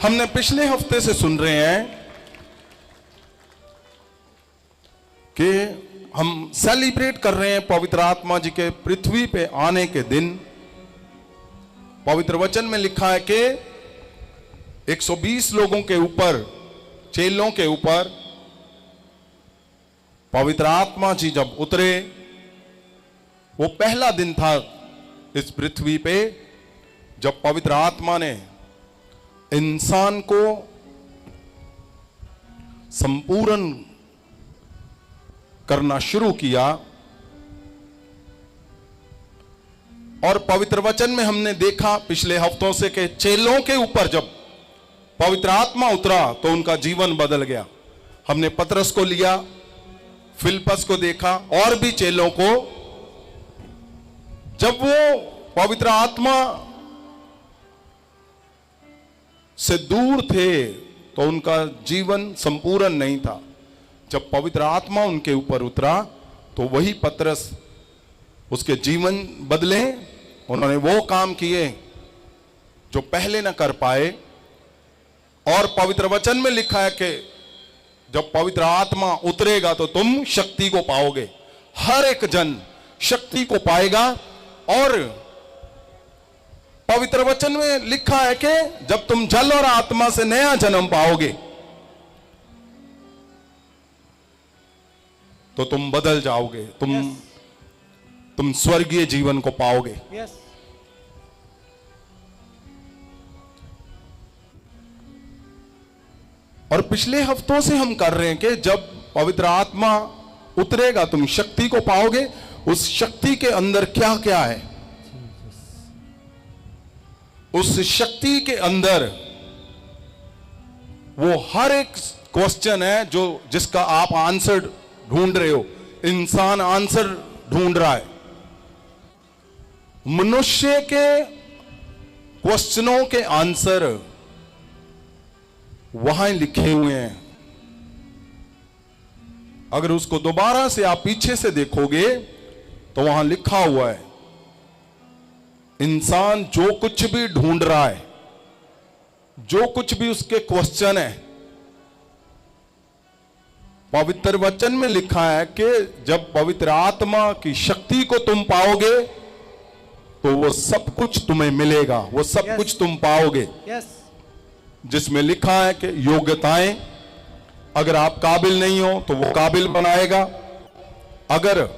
हमने पिछले हफ्ते से सुन रहे हैं कि हम सेलिब्रेट कर रहे हैं पवित्र आत्मा जी के पृथ्वी पे आने के दिन। पवित्र वचन में लिखा है कि 120 लोगों के ऊपर, चेलों के ऊपर पवित्र आत्मा जी जब उतरे, वो पहला दिन था इस पृथ्वी पे जब पवित्र आत्मा ने इंसान को संपूर्ण करना शुरू किया। और पवित्र वचन में हमने देखा पिछले हफ्तों से कि चेलों के ऊपर जब पवित्र आत्मा उतरा तो उनका जीवन बदल गया। हमने पतरस को लिया, फिलिप्पस को देखा और भी चेलों को। जब वो पवित्र आत्मा से दूर थे तो उनका जीवन संपूर्ण नहीं था। जब पवित्र आत्मा उनके ऊपर उतरा तो वही पतरस, उसके जीवन बदले, उन्होंने वो काम किए जो पहले न कर पाए। और पवित्र वचन में लिखा है कि जब पवित्र आत्मा उतरेगा तो तुम शक्ति को पाओगे। हर एक जन शक्ति को पाएगा। और पवित्र वचन में लिखा है कि जब तुम जल और आत्मा से नया जन्म पाओगे तो तुम बदल जाओगे, तुम स्वर्गीय जीवन को पाओगे। और पिछले हफ्तों से हम कर रहे हैं कि जब पवित्र आत्मा उतरेगा तुम शक्ति को पाओगे। उस शक्ति के अंदर क्या क्या है? उस शक्ति के अंदर वो हर एक क्वेश्चन है जो जिसका आप आंसर ढूंढ रहे हो। इंसान आंसर ढूंढ रहा है। मनुष्य के क्वेश्चनों के आंसर वहां लिखे हुए हैं। अगर उसको दोबारा से आप पीछे से देखोगे तो वहां लिखा हुआ है, इंसान जो कुछ भी ढूंढ रहा है, जो कुछ भी उसके क्वेश्चन है, पवित्र वचन में लिखा है कि जब पवित्र आत्मा की शक्ति को तुम पाओगे तो वो सब कुछ तुम्हें मिलेगा, वो सब कुछ तुम पाओगे। जिसमें लिखा है कि योग्यताएं, अगर आप काबिल नहीं हो तो वो काबिल बनाएगा। अगर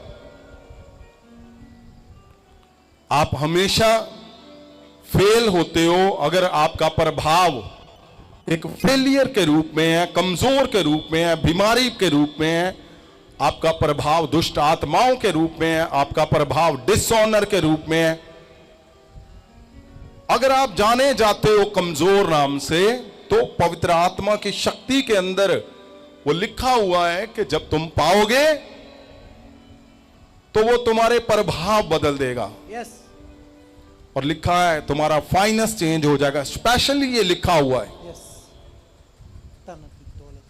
आप हमेशा फेल होते हो, अगर आपका प्रभाव एक फेलियर के रूप में है, कमजोर के रूप में है, बीमारी के रूप में है, आपका प्रभाव दुष्ट आत्माओं के रूप में है, आपका प्रभाव डिसऑनर के रूप में है, अगर आप जाने जाते हो कमजोर नाम से, तो पवित्र आत्मा की शक्ति के अंदर वो लिखा हुआ है कि जब तुम पाओगे तो वो तुम्हारे प्रभाव बदल देगा। और लिखा है तुम्हारा फाइनेंस चेंज हो जाएगा। स्पेशली ये लिखा हुआ है।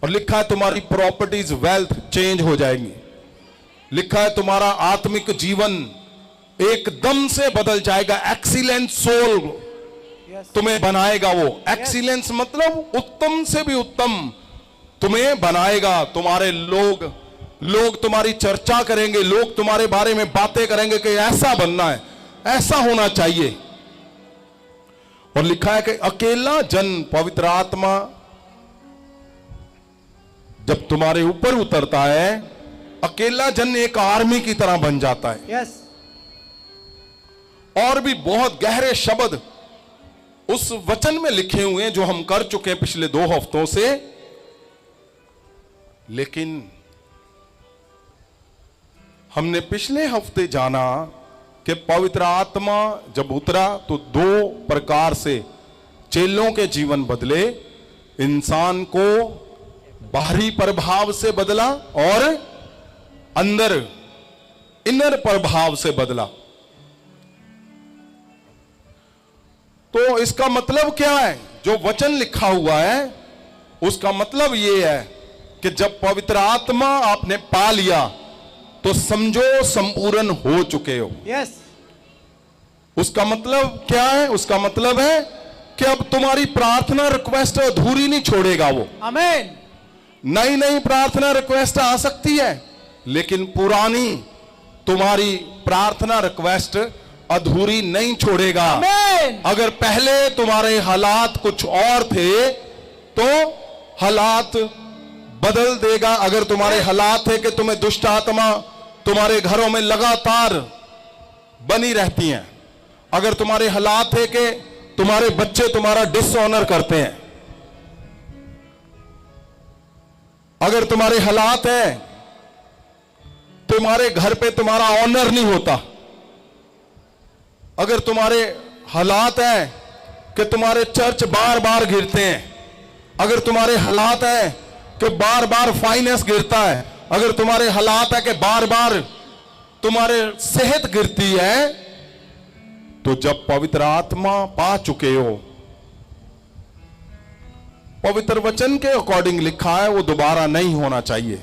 और लिखा है तुम्हारी प्रॉपर्टीज, वेल्थ चेंज हो जाएंगी। लिखा है तुम्हारा आत्मिक जीवन एकदम से बदल जाएगा। एक्सीलेंट सोल तुम्हें बनाएगा। वो एक्सीलेंस मतलब उत्तम से भी उत्तम तुम्हें बनाएगा। तुम्हारे लोग तुम्हारी चर्चा करेंगे, लोग तुम्हारे बारे में बातें करेंगे कि ऐसा बनना है, ऐसा होना चाहिए। और लिखा है कि अकेला जन पवित्र आत्मा जब तुम्हारे ऊपर उतरता है, अकेला जन एक आर्मी की तरह बन जाता है। और भी बहुत गहरे शब्द उस वचन में लिखे हुए हैं जो हम कर चुके हैं पिछले 2 हफ्तों से। लेकिन हमने पिछले हफ्ते जाना कि पवित्र आत्मा जब उतरा तो 2 प्रकार से चेलों के जीवन बदले। इंसान को बाहरी प्रभाव से बदला और अंदर इनर प्रभाव से बदला। तो इसका मतलब क्या है? जो वचन लिखा हुआ है उसका मतलब यह है कि जब पवित्र आत्मा आपने पा लिया तो समझो संपूर्ण हो चुके हो। यस। उसका मतलब क्या है? उसका मतलब है कि अब तुम्हारी प्रार्थना रिक्वेस्ट अधूरी नहीं छोड़ेगा वो। आमेन। नई नई प्रार्थना रिक्वेस्ट आ सकती है, लेकिन पुरानी तुम्हारी प्रार्थना रिक्वेस्ट अधूरी नहीं छोड़ेगा। आमेन। अगर पहले तुम्हारे हालात कुछ और थे तो हालात बदल देगा। अगर तुम्हारे हालात है कि तुम्हें दुष्ट आत्मा तुम्हारे घरों में लगातार बनी रहती हैं, अगर तुम्हारे हालात है कि तुम्हारे बच्चे तुम्हारा डिसऑनर करते हैं, अगर तुम्हारे हालात है तुम्हारे घर पे तुम्हारा ऑनर नहीं होता, अगर तुम्हारे हालात है कि तुम्हारे चर्च बार बार गिरते हैं, अगर तुम्हारे हालात है कि बार बार फाइनेंस गिरता है, अगर तुम्हारे हालात है कि बार बार तुम्हारे सेहत गिरती है, तो जब पवित्र आत्मा पा चुके हो, पवित्र वचन के अकॉर्डिंग लिखा है वो दोबारा नहीं होना चाहिए।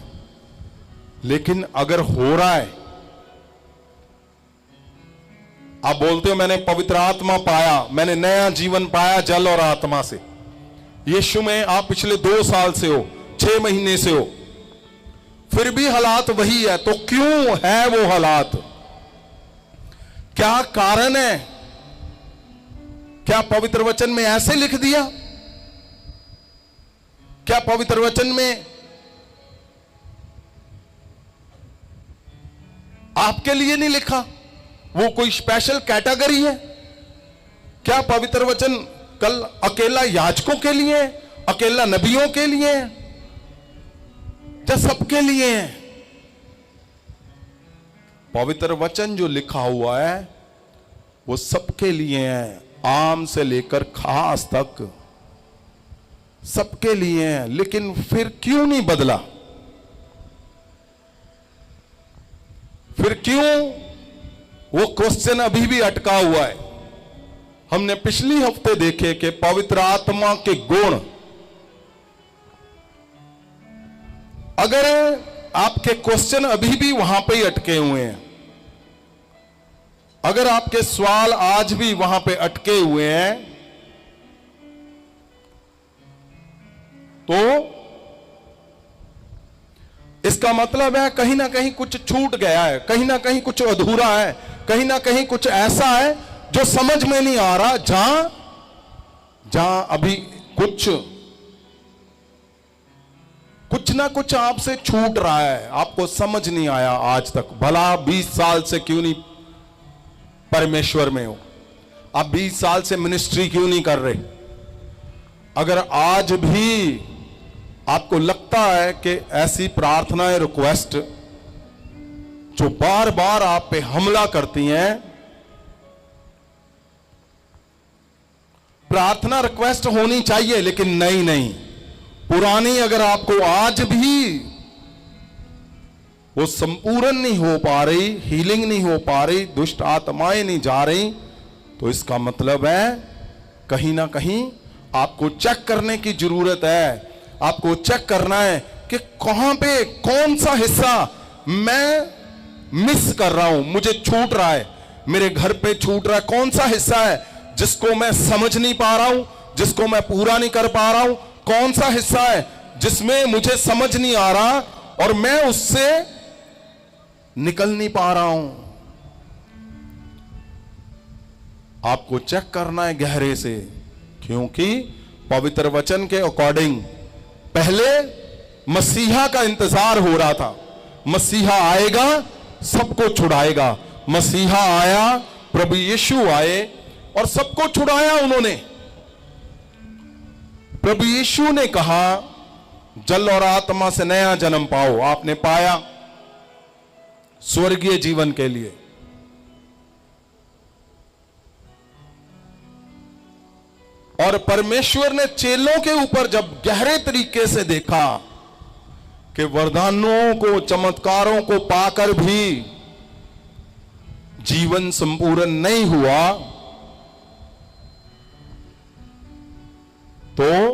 लेकिन अगर हो रहा है, आप बोलते हो मैंने पवित्र आत्मा पाया, मैंने नया जीवन पाया जल और आत्मा से, यीशु में आप पिछले 2 साल से हो, 6 महीने से हो, फिर भी हालात वही है, तो क्यों है वो हालात? क्या कारण है? क्या पवित्र वचन में ऐसे लिख दिया? क्या पवित्र वचन में आपके लिए नहीं लिखा? वो कोई स्पेशल कैटेगरी है क्या? पवित्र वचन कल अकेला याजकों के लिए, अकेला नबियों के लिए, या सबके लिए है? पवित्र वचन जो लिखा हुआ है वो सबके लिए है, आम से लेकर खास तक सबके लिए है। लेकिन फिर क्यों नहीं बदला? फिर क्यों वो क्वेश्चन अभी भी अटका हुआ है? हमने पिछली हफ्ते देखे कि पवित्र आत्मा के गुण, अगर आपके क्वेश्चन अभी भी वहां पे ही अटके हुए हैं, अगर आपके सवाल आज भी वहां पे अटके हुए हैं, तो इसका मतलब है कहीं ना कहीं कुछ छूट गया है, कहीं ना कहीं कुछ अधूरा है, कहीं ना कहीं कुछ ऐसा है जो समझ में नहीं आ रहा, जहां अभी कुछ ना कुछ आपसे छूट रहा है, आपको समझ नहीं आया आज तक। भला 20 साल से क्यों नहीं परमेश्वर में हो, आप 20 साल से मिनिस्ट्री क्यों नहीं कर रहे? अगर आज भी आपको लगता है कि ऐसी प्रार्थनाएं, रिक्वेस्ट जो बार बार आप पे हमला करती हैं, प्रार्थना रिक्वेस्ट होनी चाहिए लेकिन नहीं, पुरानी अगर आपको आज भी वो संपूर्ण नहीं हो पा रही, हीलिंग नहीं हो पा रही, दुष्ट आत्माएं नहीं जा रही, तो इसका मतलब है कहीं ना कहीं आपको चेक करने की जरूरत है। आपको चेक करना है कि कहां पे, कौन सा हिस्सा मैं मिस कर रहा हूं, मुझे छूट रहा है, मेरे घर पे छूट रहा है। कौन सा हिस्सा है जिसको मैं समझ नहीं पा रहा हूं, जिसको मैं पूरा नहीं कर पा रहा हूं? कौन सा हिस्सा है जिसमें मुझे समझ नहीं आ रहा और मैं उससे निकल नहीं पा रहा हूं? आपको चेक करना है गहरे से, क्योंकि पवित्र वचन के अकॉर्डिंग पहले मसीहा का इंतजार हो रहा था। मसीहा आएगा, सबको छुड़ाएगा। मसीहा आया, प्रभु यीशु आए और सबको छुड़ाया उन्होंने। प्रभु यीशु ने कहा जल और आत्मा से नया जन्म पाओ। आपने पाया स्वर्गीय जीवन के लिए। और परमेश्वर ने चेलों के ऊपर जब गहरे तरीके से देखा कि वरदानों को, चमत्कारों को पाकर भी जीवन संपूर्ण नहीं हुआ, तो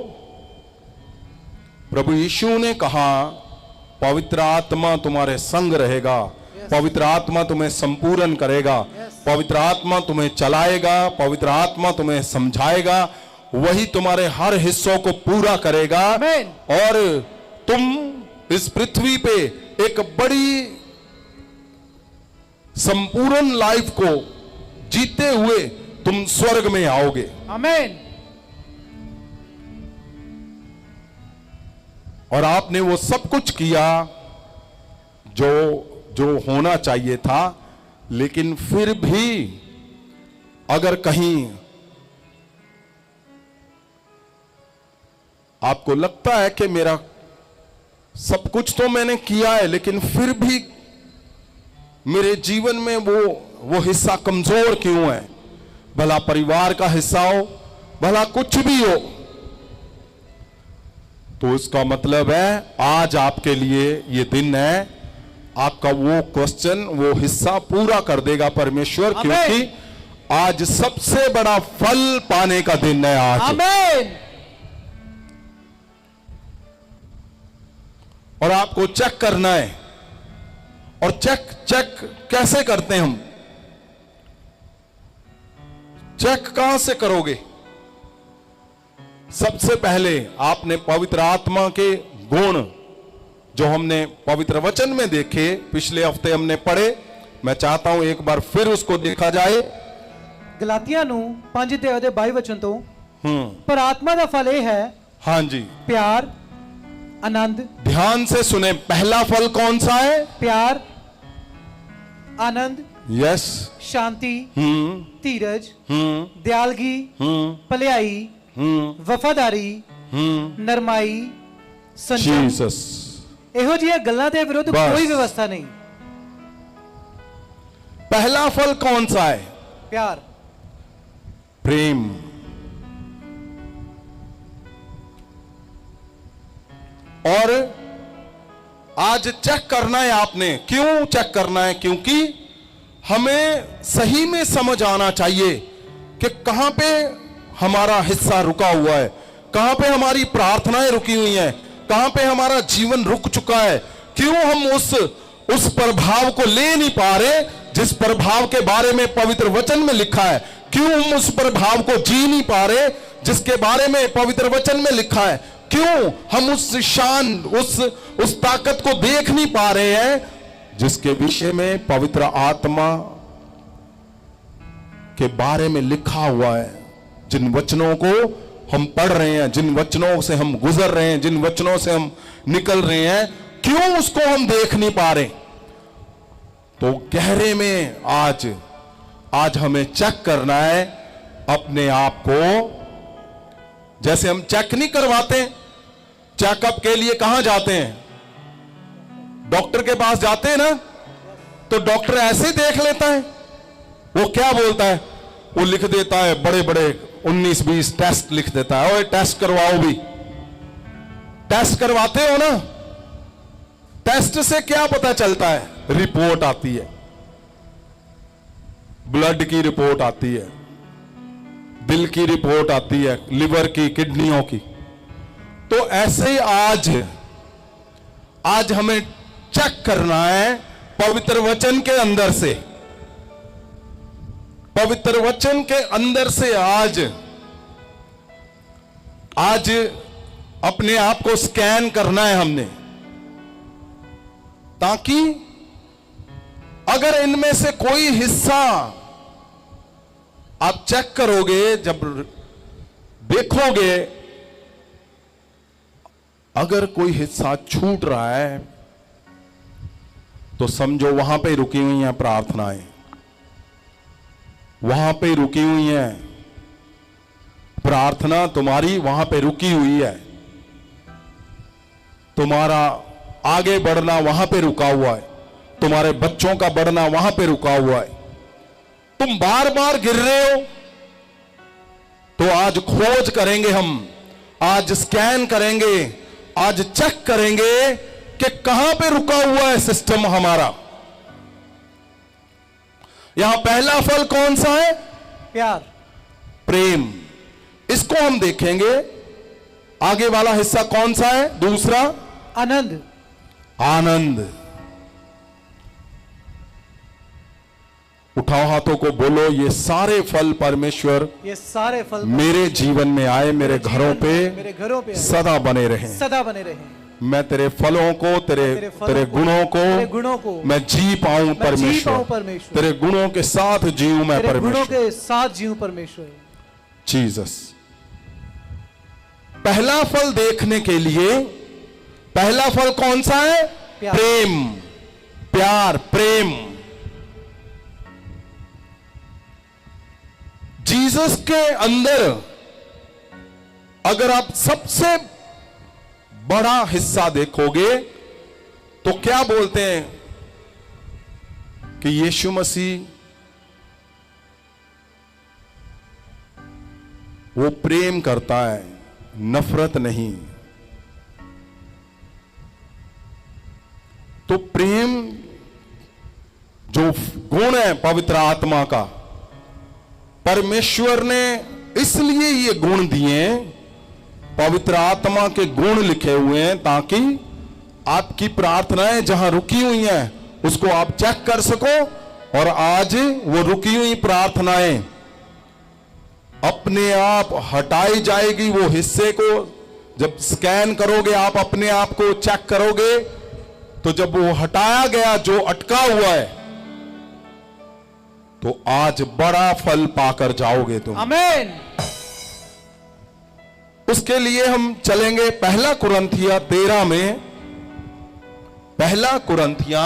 प्रभु यीशु ने कहा पवित्र आत्मा तुम्हारे संग रहेगा, पवित्र आत्मा तुम्हें संपूर्ण करेगा, पवित्र आत्मा तुम्हें चलाएगा, पवित्र आत्मा तुम्हें समझाएगा वही तुम्हारे हर हिस्सों को पूरा करेगा Amen. और तुम इस पृथ्वी पे एक बड़ी संपूर्ण लाइफ को जीते हुए तुम स्वर्ग में आओगे। आमीन। और आपने वो सब कुछ किया जो जो होना चाहिए था, लेकिन फिर भी अगर कहीं आपको लगता है कि मेरा सब कुछ तो मैंने किया है, लेकिन फिर भी मेरे जीवन में वो हिस्सा कमजोर क्यों है, भला परिवार का हिस्सा हो, भला कुछ भी हो, तो इसका मतलब है आज आपके लिए ये दिन है, आपका वो क्वेश्चन, वो हिस्सा पूरा कर देगा परमेश्वर, क्योंकि आज सबसे बड़ा फल पाने का दिन है आज। आमीन। और आपको चेक करना है, और चेक कैसे करते हैं हम? चेक कहां से करोगे? सबसे पहले आपने पवित्र आत्मा के गुण जो हमने पवित्र वचन में देखे, पिछले हफ्ते हमने पढ़े, मैं चाहता हूं एक बार फिर उसको देखा जाए। गलातिया 5 ਦੇ ਉਹਦੇ 22 वचन तो पर आत्मा का फल यह है, हाँ जी, प्यार, आनंद। ध्यान से सुने, पहला फल कौन सा है? प्यार, आनंद, यस, शांति, धीरज, दयालगी, भलाई, वफादारी, नरमाई, संयम। जीसस। ਇਹੋ ਜਿਹੀਆਂ ਗੱਲਾਂ ਦੇ ਵਿਰੁੱਧ बस। कोई व्यवस्था नहीं। पहला फल कौन सा है? प्यार, प्रेम। और आज चेक करना है आपने। क्यों चेक करना है? क्योंकि हमें सही में समझ आना चाहिए कि कहां पे हमारा हिस्सा रुका हुआ है, कहां पे हमारी प्रार्थनाएं रुकी हुई हैं, कहां पे हमारा जीवन रुक चुका है, क्यों हम उस प्रभाव को ले नहीं पा रहे जिस प्रभाव के बारे में पवित्र वचन में लिखा है, क्यों हम उस प्रभाव को जी नहीं पा रहे जिसके बारे में पवित्र वचन में लिखा है, क्यों हम उस शान, उस ताकत को देख नहीं पा रहे हैं जिसके विषय में पवित्र आत्मा के बारे में लिखा हुआ है। जिन वचनों को हम पढ़ रहे हैं, जिन वचनों से हम गुजर रहे हैं, जिन वचनों से हम निकल रहे हैं, क्यों उसको हम देख नहीं पा रहे? तो गहरे में आज हमें चेक करना है अपने आप को। जैसे हम चेक नहीं करवाते, चेकअप के लिए कहां जाते हैं? डॉक्टर के पास जाते हैं ना, तो डॉक्टर ऐसे ही देख लेता है। वो क्या बोलता है? वो लिख देता है बड़े बड़े 19-20 टेस्ट लिख देता है, और टेस्ट करवाओ भी। टेस्ट करवाते हो ना? टेस्ट से क्या पता चलता है? रिपोर्ट आती है, ब्लड की रिपोर्ट आती है, दिल की रिपोर्ट आती है, लिवर की, किडनियों की। तो ऐसे ही आज हमें चेक करना है पवित्र वचन के अंदर से। पवित्र वचन के अंदर से आज अपने आप को स्कैन करना है हमने, ताकि अगर इनमें से कोई हिस्सा आप चेक करोगे, जब देखोगे, अगर कोई हिस्सा छूट रहा है तो समझो वहां पे रुकी हुई हैं प्रार्थनाएं, वहां पे रुकी हुई हैं प्रार्थना, तुम्हारी वहां पे रुकी हुई है, तुम्हारा आगे बढ़ना वहां पे रुका हुआ है, तुम्हारे बच्चों का बढ़ना वहां पे रुका हुआ है, तुम बार बार गिर रहे हो। तो आज खोज करेंगे हम, आज स्कैन करेंगे, आज चेक करेंगे कि कहां पे रुका हुआ है सिस्टम हमारा। यहां पहला फल कौन सा है? प्यार, प्रेम। इसको हम देखेंगे। आगे वाला हिस्सा कौन सा है? दूसरा, उठाओ हाथों को, बोलो ये सारे फल परमेश्वर ये सारे फल मेरे जीवन में आए, मेरे घरों पे मेरे घरों पे सदा बने रहे। सदा बने रहे। मैं तेरे फलों को, तेरे गुणों को मैं जी पाऊं परमेश्वर, तेरे गुणों के साथ जीऊं मैं तेरे गुणों परमेश्वर। के साथ जीऊं परमेश्वर। जीसस। पहला फल देखने के लिए, पहला फल कौन सा है? प्यार। प्रेम, प्यार, प्रेम। जीसस के अंदर अगर आप सबसे बड़ा हिस्सा देखोगे तो क्या बोलते हैं कि यीशु मसीह वो प्रेम करता है, नफरत नहीं। तो प्रेम जो गुण है पवित्र आत्मा का, परमेश्वर ने इसलिए ये गुण दिए, पवित्र आत्मा के गुण लिखे हुए हैं ताकि आपकी प्रार्थनाएं जहां रुकी हुई हैं उसको आप चेक कर सको, और आज वो रुकी हुई प्रार्थनाएं अपने आप हटाई जाएगी। वो हिस्से को जब स्कैन करोगे, आप अपने आप को चेक करोगे, तो जब वो हटाया गया जो अटका हुआ है, तो आज बड़ा फल पाकर जाओगे तुम। आमीन। उसके लिए हम चलेंगे पहला कुरिन्थिया 13 में। पहला कुरिन्थिया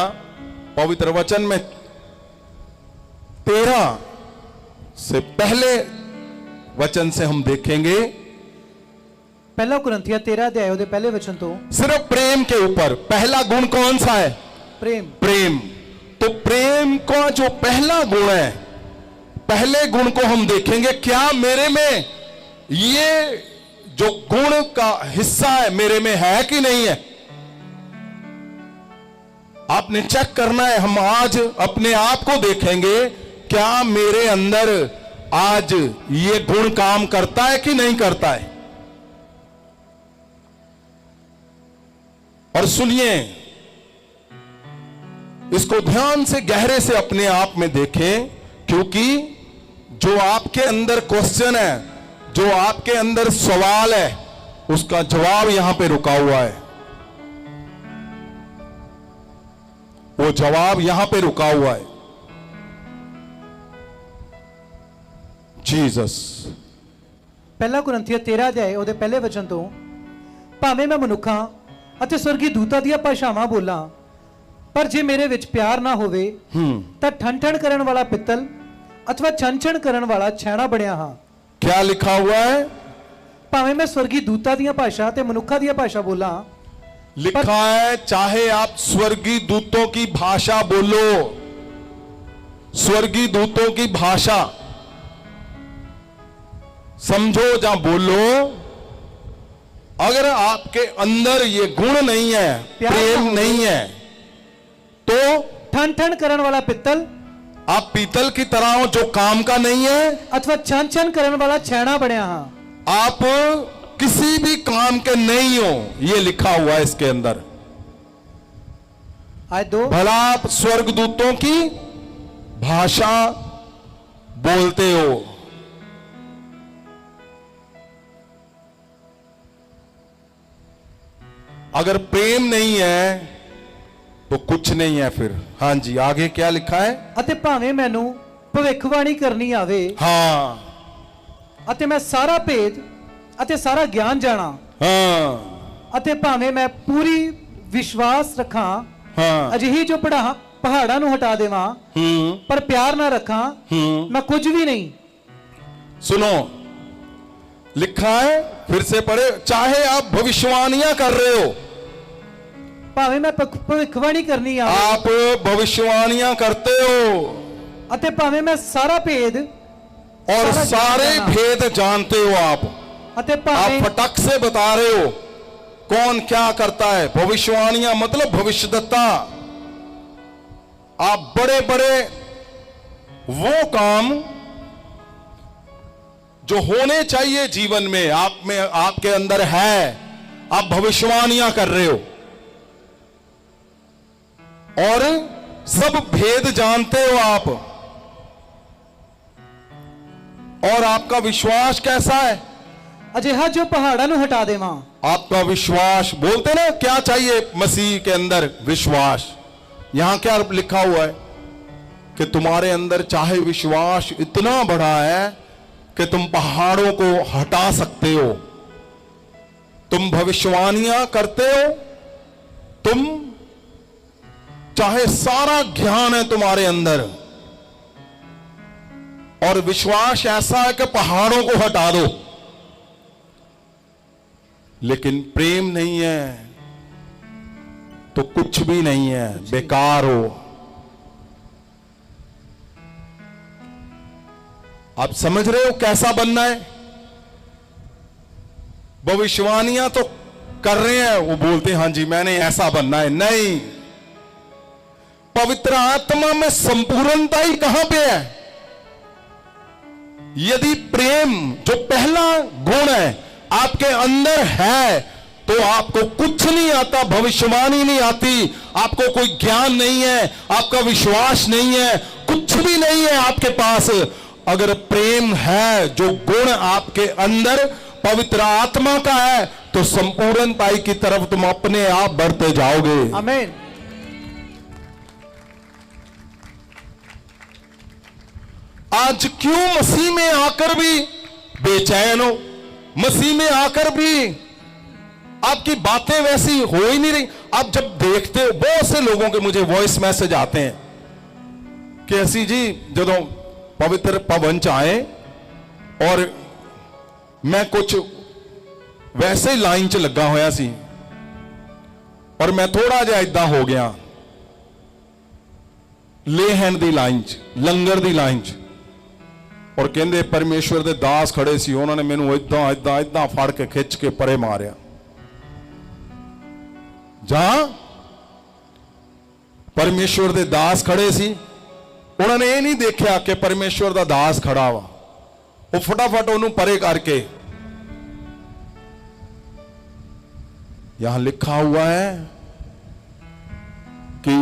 पवित्र वचन में 13 से पहले वचन से हम देखेंगे। पहला कुरिन्थिया 13 अध्याय ਉਹਦੇ पहले वचन तो सिर्फ प्रेम के ऊपर। पहला गुण कौन सा है? प्रेम। प्रेम। तो प्रेम का जो पहला गुण है, पहले गुण को हम देखेंगे, क्या मेरे में ये जो गुण का हिस्सा है मेरे में है कि नहीं है? आपने चेक करना है। हम आज अपने आप को देखेंगे, क्या मेरे अंदर आज ये गुण काम करता है कि नहीं करता है। और सुनिए, इसको ध्यान से गहरे से अपने आप में देखें, क्योंकि जो आपके अंदर क्वेश्चन है, जो आपके अंदर सवाल है, उसका जवाब यहां पे रुका हुआ है। वो जवाब यहां पे रुका हुआ है। जीसस। ਪਹਿਲਾ ਕੁਰਿन्थिया 13 ਅਧਿਆਇ ਉਹਦੇ ਪਹਿਲੇ ਵਚਨ ਤੋਂ, ਭਾਵੇਂ ਮੈਂ ਮਨੁੱਖਾਂ ਅਤੇ ਸਵਰਗੀ ਦੂਤਾਂ ਦੀਆਂ ਭਾਸ਼ਾਵਾਂ ਬੋਲਾਂ, ਪਰ ਜੇ ਮੇਰੇ ਵਿੱਚ ਪਿਆਰ ਨਾ ਹੋਵੇ ਤਾਂ ਠੰਠਣ ਕਰਨ ਵਾਲਾ ਪਿੱਤਲ अथवा छनछन ਕਰਨ ਵਾਲਾ ਛੈਣਾ ਬਣਿਆ ਹਾਂ। क्या लिखा हुआ है? ਭਾਵੇਂ मैं स्वर्गीय दूतां ਦੀਆਂ ਭਾਸ਼ਾ ਤੇ ਮਨੁੱਖਾਂ ਦੀਆਂ ਭਾਸ਼ਾ ਬੋਲਾਂ। लिखा है, चाहे आप स्वर्गीय दूतों की भाषा बोलो, स्वर्गीय दूतों की भाषा समझो या बोलो, अगर आपके अंदर ये गुण नहीं है, प्रेम नहीं है, तो ठन-ठन ਕਰਨ ਵਾਲਾ ਪਿੱਤਲ आप पीतल की तरह हो जो काम का नहीं है, अथवा छन-छन ਕਰਨ ਵਾਲਾ ਛੈਣਾ ਬਣਿਆ ਹਾਂ। आप किसी भी काम के नहीं हो, ये लिखा हुआ है इसके अंदर। आज दो, भला आप स्वर्गदूतों की भाषा बोलते हो, अगर प्रेम नहीं है तो कुछ नहीं है फिर। हाँ जी, आगे क्या लिखा है? ਅਤੇ ਭਾਵੇਂ ਮੈਨੂੰ ਭਵਿੱਖਬਾਣੀ ਕਰਨੀ ਆਵੇ, हाँ ਅਤੇ ਮੈਂ ਸਾਰਾ ਭੇਦ ਅਤੇ ਸਾਰਾ ਗਿਆਨ ਜਾਣਾ, हाँ ਅਤੇ ਭਾਵੇਂ ਮੈਂ ਪੂਰੀ ਵਿਸ਼ਵਾਸ ਰੱਖਾਂ, हाँ ਅਜਿਹੀ ਜੋ ਪਹਾੜਾਂ ਨੂੰ ਹਟਾ ਦੇਵਾਂ, ਪਰ ਪਿਆਰ ਨਾ ਰੱਖਾਂ, मैं कुछ भी नहीं। सुनो, लिखा है, फिर से पढ़े, चाहे आप भविष्यवाणियां कर रहे हो, ਭਾਵੇਂ ਮੈਂ ਭਵਿੱਖਬਾਣੀ ਕਰਨੀ ਆਵੇ, आप भविष्यवाणियां करते हो ਅਤੇ ਭਾਵੇਂ ਮੈਂ ਸਾਰਾ ਭੇਦ और सारा सारे ज्ञान जाना। भेद जानते हो आप ਅਤੇ ਭਾਵੇਂ फटक से बता रहे हो कौन क्या करता है। भविष्यवाणियां मतलब भविष्यदत्ता। आप बड़े बड़े वो काम जो होने चाहिए जीवन में आप में, आपके अंदर है, आप भविष्यवाणियां कर रहे हो और सब भेद जानते हो आप। और आपका विश्वास कैसा है? ਅਜਿਹਾ ਜੋ ਪਹਾੜਾਂ ਨੂੰ ਹਟਾ ਦੇਵਾਂ। आपका विश्वास, बोलते ना क्या चाहिए मसीह के अंदर? विश्वास। यहां क्या लिखा हुआ है कि तुम्हारे अंदर चाहे विश्वास इतना बड़ा है कि तुम पहाड़ों को हटा सकते हो। तुम भविष्यवाणियां करते हो, तुम चाहे सारा ज्ञान है तुम्हारे अंदर और विश्वास ऐसा है कि पहाड़ों को हटा दो, लेकिन प्रेम नहीं है तो कुछ भी नहीं है, बेकार हो। आप समझ रहे हो कैसा बनना है? भविष्यवाणियां तो कर रहे हैं, वो बोलते हैं हाँ जी मैंने ऐसा बनना है। नहीं, पवित्र आत्मा में संपूर्णता ही कहां पे है? यदि प्रेम जो पहला गुण है आपके अंदर है तो आपको कुछ नहीं आता, भविष्यवाणी नहीं आती, आपको कोई ज्ञान नहीं है, आपका विश्वास नहीं है, कुछ भी नहीं है आपके पास। अगर प्रेम है, जो गुण आपके अंदर पवित्र आत्मा का है, तो संपूर्णताई की तरफ तुम अपने आप बढ़ते जाओगे। आमीन। आज क्यों मसीह में आकर भी बेचैन हो? मसीह में आकर भी आपकी बातें वैसी हो ही नहीं रही। आप जब देखते हो, बहुत से लोगों के मुझे वॉइस मैसेज आते हैं कि ऐसी जी ਜਦੋਂ पवित्र पवन च आए और मैं कुछ वैसे ही लाइन च लगा होया सी और मैं थोड़ा जिहा इदां हो गया लेहन दी लाइन च, लंगर दी लाइन च, और कहते परमेश्वर दे दास खड़े सी, उन्होंने मैनू इदां इदां इदां फड़ के खिंच के परे मारिया। जहां परमेश्वर दे दास खड़े सी, उन्होंने ये नहीं देखा कि परमेश्वर दा दास खड़ा वा, वो फटाफट उन्होंने परे करके, यहां लिखा हुआ है कि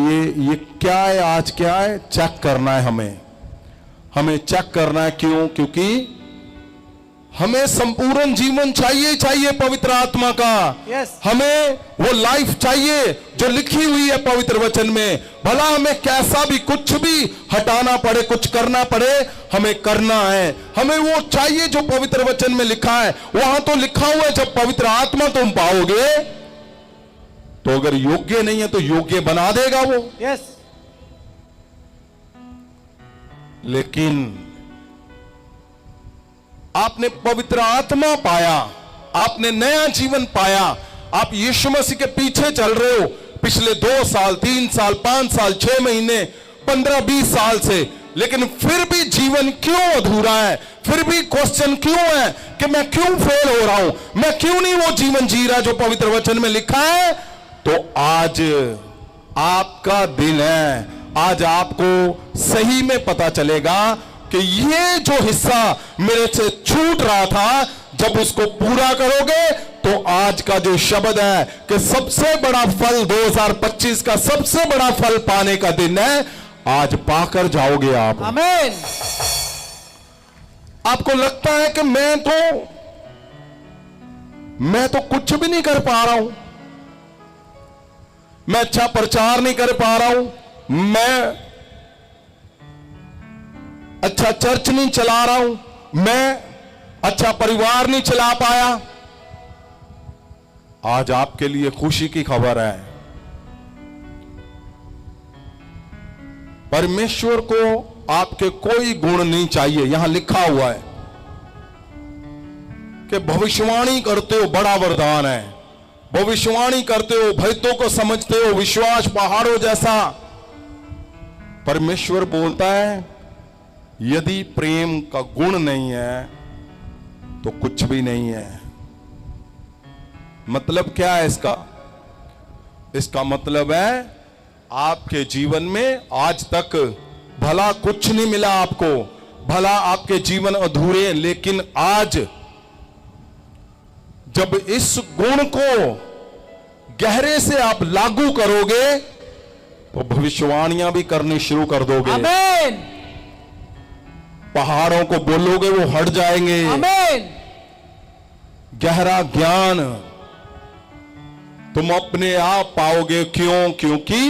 ये क्या है, आज क्या है, चेक करना है हमें चेक करना है। क्यों? क्योंकि हमें संपूर्ण जीवन चाहिए पवित्र आत्मा का। Yes. हमें वो लाइफ चाहिए जो लिखी हुई है पवित्र वचन में। भला हमें कैसा भी कुछ भी हटाना पड़े, कुछ करना पड़े, हमें करना है। हमें वो चाहिए जो पवित्र वचन में लिखा है। वहां तो लिखा हुआ है जब पवित्र आत्मा तुम पाओगे तो अगर योग्य नहीं है तो योग्य बना देगा वो। यस। लेकिन आपने पवित्र आत्मा पाया, आपने नया जीवन पाया, आप यीशु मसीह के पीछे चल रहे हो पिछले 2 साल, 3 साल, 5 साल, 6 महीने, 15-20 साल से, लेकिन फिर भी जीवन क्यों अधूरा है? फिर भी क्वेश्चन क्यों है कि मैं क्यों फेल हो रहा हूं, मैं क्यों नहीं वो जीवन जी रहा जो पवित्र वचन में लिखा है? तो आज आपका दिन है। आज आपको सही में पता चलेगा कि ये जो हिस्सा मेरे से छूट रहा था, जब उसको पूरा करोगे तो आज का जो शब्द है कि सबसे बड़ा फल 2025 का सबसे बड़ा फल पाने का दिन है, आज पाकर जाओगे आप। आमीन। आपको लगता है कि मैं तो कुछ भी नहीं कर पा रहा हूं, मैं अच्छा प्रचार नहीं कर पा रहा हूं, मैं अच्छा चर्च नहीं चला रहा हूं, मैं अच्छा परिवार नहीं चला पाया। आज आपके लिए खुशी की खबर है, परमेश्वर को आपके कोई गुण नहीं चाहिए। यहां लिखा हुआ है कि भविष्यवाणी करते हो, बड़ा वरदान है। भविष्यवाणी करते हो, भयतों को समझते हो, विश्वास पहाड़ों जैसा। परमेश्वर बोलता है यदि प्रेम का गुण नहीं है तो कुछ भी नहीं है। मतलब क्या है इसका? इसका मतलब है आपके जीवन में आज तक भला कुछ नहीं मिला आपको, भला आपके जीवन अधूरे हैं, लेकिन आज जब इस गुण को गहरे से आप लागू करोगे तो भविष्यवाणियां भी करनी शुरू कर दोगे। आमीन। पहाड़ों को बोलोगे वो हट जाएंगे। आमीन। गहरा ज्ञान तुम अपने आप पाओगे। क्यों? क्योंकि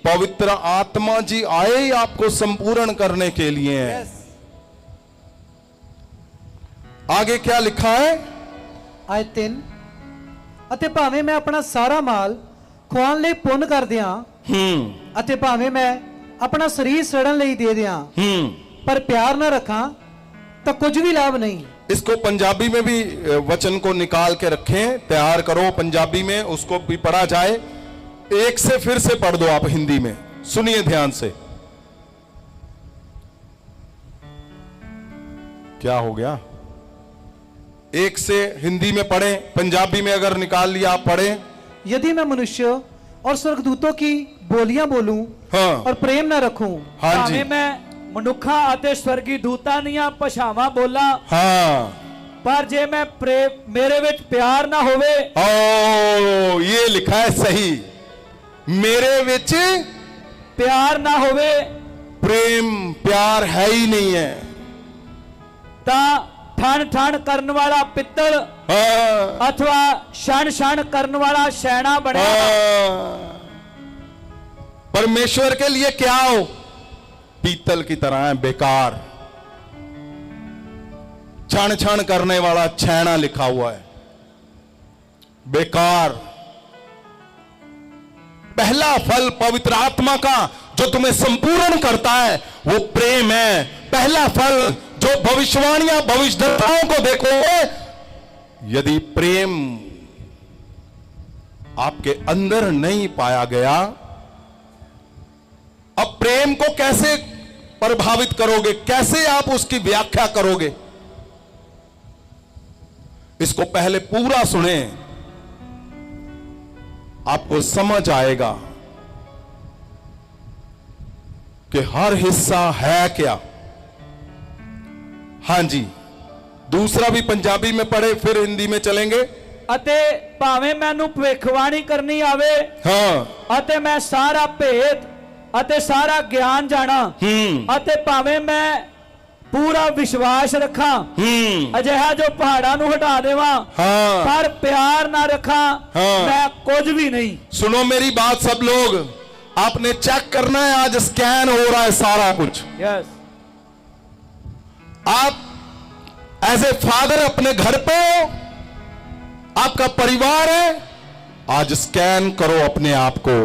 पवित्र आत्मा जी आए ही आपको संपूर्ण करने के लिए हैं। आगे क्या लिखा है? आयत 3 ਅਤੇ ਭਾਵੇਂ ਮੈਂ ਆਪਣਾ ਸਾਰਾ ਮਾਲ ਖਵਾਉਣ ਲਈ ਪੁੰਨ ਕਰ ਦਿਆਂ ਅਤੇ ਭਾਵੇਂ ਮੈਂ ਆਪਣਾ ਸਰੀਰ ਸੜਨ ਲਈ ਦੇ ਦਿਆਂ पर प्यार ना रखा तो कुछ भी लाभ नहीं। इसको पंजाबी में भी वचन को निकाल के रखें, तैयार करो पंजाबी में, उसको भी पढ़ा जाए। एक से फिर से पढ़ दो आप हिंदी में, सुनिए ध्यान से। क्या हो गया? एक से हिंदी में पढ़ें, पंजाबी में अगर निकाल लिया आप पढ़ें। यदि मैं मनुष्य और स्वर्गदूतों की बोलियां बोलूं हाँ। और प्रेम ना रखूं, हाँ जी, ਭਾਵੇਂ ਮੈਂ ਮਨੁੱਖਾਂ ਅਤੇ ਸਵਰਗੀ ਦੂਤਾਂ ਦੀਆਂ ਭਾਸ਼ਾਵਾਂ ਬੋਲਾਂ, हाँ। ਪਰ ਜੇ ਮੈਂ ਮੇਰੇ ਵਿੱਚ ਪਿਆਰ ਨਾ ਹੋਵੇ, ओ ये लिखा है सही, मेरे विच ਪਿਆਰ ਨਾ ਹੋਵੇ प्रेम प्यार है ही नहीं है। ਤਾਂ ਠਣ ਠਣ ਕਰਨ ਵਾਲਾ ਪਿੱਤਲ हाँ, ਅਥਵਾ ਛਣ ਛਣ ਕਰਨ ਵਾਲਾ ਸ਼ੈਣਾ ਬਣਿਆ। हाँ। परमेश्वर के लिए क्या हो? पीतल की तरह है, बेकार, क्षण क्षण करने वाला छैना लिखा हुआ है, बेकार। पहला फल पवित्र आत्मा का जो तुम्हें संपूर्ण करता है वो प्रेम है। पहला फल जो भविष्यवाणियां भविष्यद्वक्ताओं को देखोगे, यदि प्रेम आपके अंदर नहीं पाया गया, अब प्रेम को कैसे प्रभावित करोगे? कैसे आप उसकी व्याख्या करोगे? इसको पहले पूरा सुने, आपको समझ आएगा कि हर हिस्सा है क्या। हां जी, दूसरा भी पंजाबी में पढ़े, फिर हिंदी में चलेंगे। ਅਤੇ ਭਾਵੇਂ ਮੈਨੂੰ ਭਵਿੱਖਬਾਣੀ ਕਰਨੀ ਆਵੇ हाँ, ਅਤੇ ਮੈਂ ਸਾਰਾ ਭੇਦ ਅਤੇ ਸਾਰਾ ਗਿਆਨ ਜਾਣਾ ਅਤੇ ਭਾਵੇਂ ਮੈਂ ਪੂਰਾ ਵਿਸ਼ਵਾਸ ਰੱਖਾਂ, ਅਜਿਹਾ ਜੋ ਪਹਾੜਾਂ ਨੂੰ ਹਟਾ ਦੇਵਾਂ, हाँ। ਪਰ ਪਿਆਰ ਨਾ ਰੱਖਾਂ, हाँ। ਮੈਂ ਕੁਝ ਵੀ नहीं। सुनो मेरी बात सब लोग, आपने चेक करना है, आज स्कैन हो रहा है सारा कुछ। यस, आप एज ए फादर अपने घर पे हो, आपका परिवार है, आज स्कैन करो अपने आप को।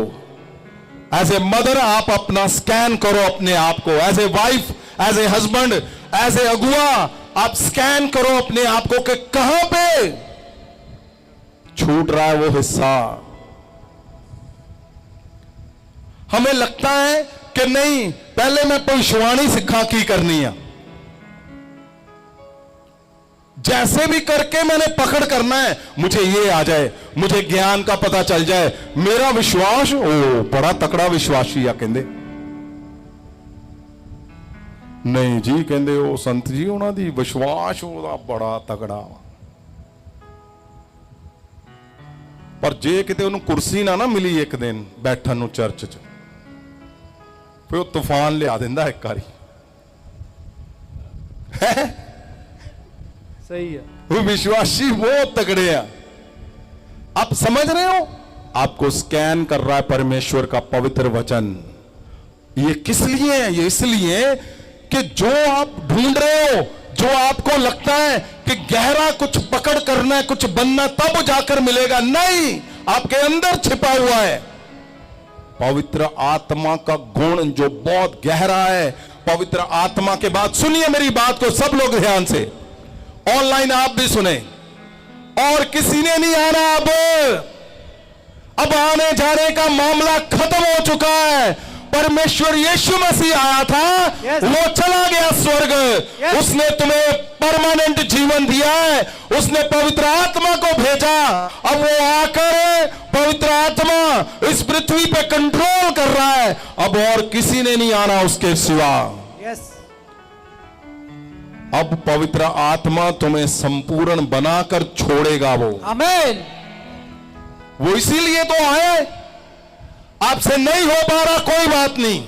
एज ए मदर आप अपना स्कैन करो अपने आप को। As a wife, as a husband, as a अगुआ आप स्कैन करो अपने आप को कि कहां पे छूट रहा है वो हिस्सा। हमें लगता है कि नहीं, पहले मैं भविष्यवाणी सिखा की करनी है, जैसे भी करके मैंने पकड़ करना है, मुझे ये आ जाए, मुझे ज्ञान का पता चल जाए, मेरा विश्वास ओ बड़ा तकड़ा विश्वासी आ कहंदे। नहीं जी, कहंदे ओ संत जी उन्हां दी विश्वास ओदा बड़ा तगड़ा। पर जे किते उन्हें कुर्सी ना मिली एक दिन बैठन नूं चर्च च, फिर वो तूफान लिया दिंदा एक बारी। सही है। वो विश्वासी बहुत तगड़े हैं। आप समझ रहे हो? आपको स्कैन कर रहा है परमेश्वर का पवित्र वचन। ये किस लिए है? ये इसलिए कि जो आप ढूंढ रहे हो, जो आपको लगता है कि गहरा कुछ पकड़ करना है, कुछ बनना, तब जाकर मिलेगा, नहीं, आपके अंदर छिपा हुआ है पवित्र आत्मा का गुण जो बहुत गहरा है। पवित्र आत्मा के बाद सुनिए मेरी बात को सब लोग ध्यान से, ऑनलाइन आप भी सुने, और किसी ने नहीं आना। अब आने जाने का मामला खत्म हो चुका है। परमेश्वर यीशु मसीह आया था, वो चला गया स्वर्ग, उसने तुम्हें परमानेंट जीवन दिया है, उसने पवित्र आत्मा को भेजा। अब वो आकर पवित्र आत्मा इस पृथ्वी पे कंट्रोल कर रहा है। अब और किसी ने नहीं आना उसके सिवा। अब पवित्र आत्मा तुम्हें संपूर्ण बनाकर छोड़ेगा वो। आमीन। वो इसीलिए तो आए। आपसे नहीं हो पा रहा, कोई बात नहीं,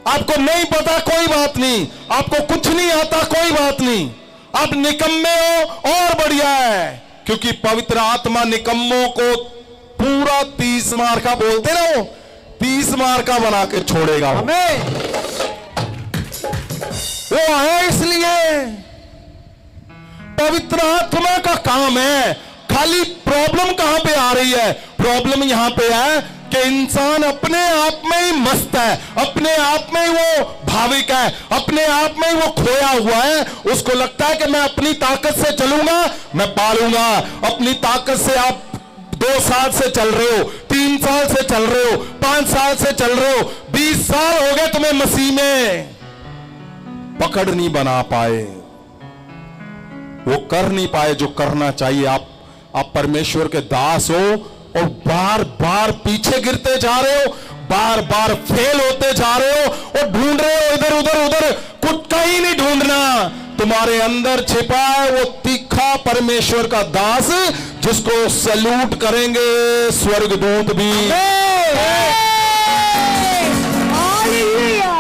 आपको नहीं पता कोई बात नहीं, आपको कुछ नहीं आता कोई बात नहीं, आप निकम्मे हो और बढ़िया है, क्योंकि पवित्र आत्मा निकम्मों को पूरा 30 मार का बोलते ना, वो 30 मार का बना के छोड़ेगा वो है। इसलिए पवित्र आत्मा का काम है। खाली प्रॉब्लम कहां पे आ रही है? प्रॉब्लम यहां पे है कि इंसान अपने आप में ही मस्त है, अपने आप में ही वो भाविक है, अपने आप में ही वो खोया हुआ है। उसको लगता है कि मैं अपनी ताकत से चलूंगा, मैं पालूंगा। अपनी ताकत से आप 2 साल से चल रहे हो, 3 साल से चल रहे हो, 5 साल से चल रहे हो, 20 साल हो गए तुम्हें मसीह में, पकड़ नहीं बना पाए, वो कर नहीं पाए जो करना चाहिए। आप परमेश्वर के दास हो और बार बार पीछे गिरते जा रहे हो, बार बार फेल होते जा रहे हो और ढूंढ रहे हो इधर उधर उधर, कुछ कहीं नहीं ढूंढना। तुम्हारे अंदर छिपा है वो तीखा परमेश्वर का दास, जिसको सैल्यूट करेंगे स्वर्गदूत भी।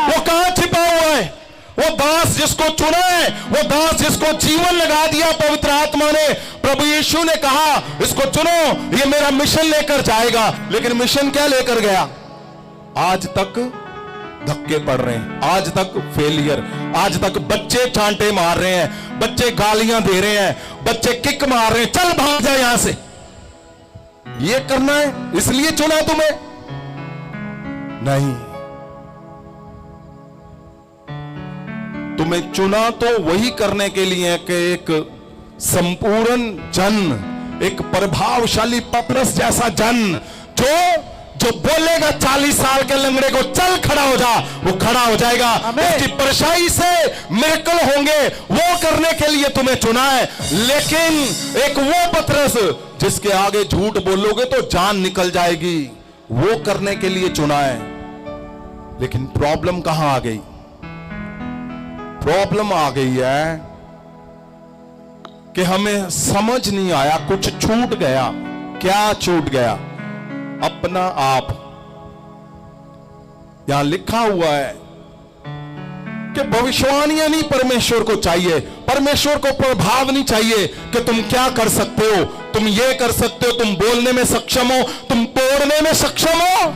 वो कहां छिपा हुआ है? वो दास जिसको चुना है, वो दास जिसको जीवन लगा दिया पवित्र आत्मा ने। प्रभु यीशु ने कहा इसको चुनो, ये मेरा मिशन लेकर जाएगा। लेकिन मिशन क्या लेकर गया? आज तक धक्के पड़ रहे हैं, आज तक फेलियर, आज तक बच्चे चांटे मार रहे हैं, बच्चे गालियां दे रहे हैं, बच्चे किक मार रहे हैं, चल भाग जा यहां से। ये करना है इसलिए चुना तुम्हें? नहीं, तुम्हें चुना तो वही करने के लिए कि एक संपूर्ण जन, एक प्रभावशाली पतरस जैसा जन, जो बोलेगा 40 साल के लंगड़े को चल खड़ा हो जा, वो खड़ा हो जाएगा। उसकी परछाई से मिरेकल होंगे, वो करने के लिए तुम्हें चुना है। लेकिन एक वो पतरस जिसके आगे झूठ बोलोगे तो जान निकल जाएगी, वो करने के लिए चुना है। लेकिन प्रॉब्लम कहां आ गई? प्रॉब्लम आ गई है कि हमें समझ नहीं आया, कुछ छूट गया। क्या छूट गया? अपना आप। यहां लिखा हुआ है कि भविष्यवाणियां नहीं परमेश्वर को चाहिए, परमेश्वर को प्रभाव नहीं चाहिए कि तुम क्या कर सकते हो, तुम ये कर सकते हो, तुम बोलने में सक्षम हो, तुम तोड़ने में सक्षम हो,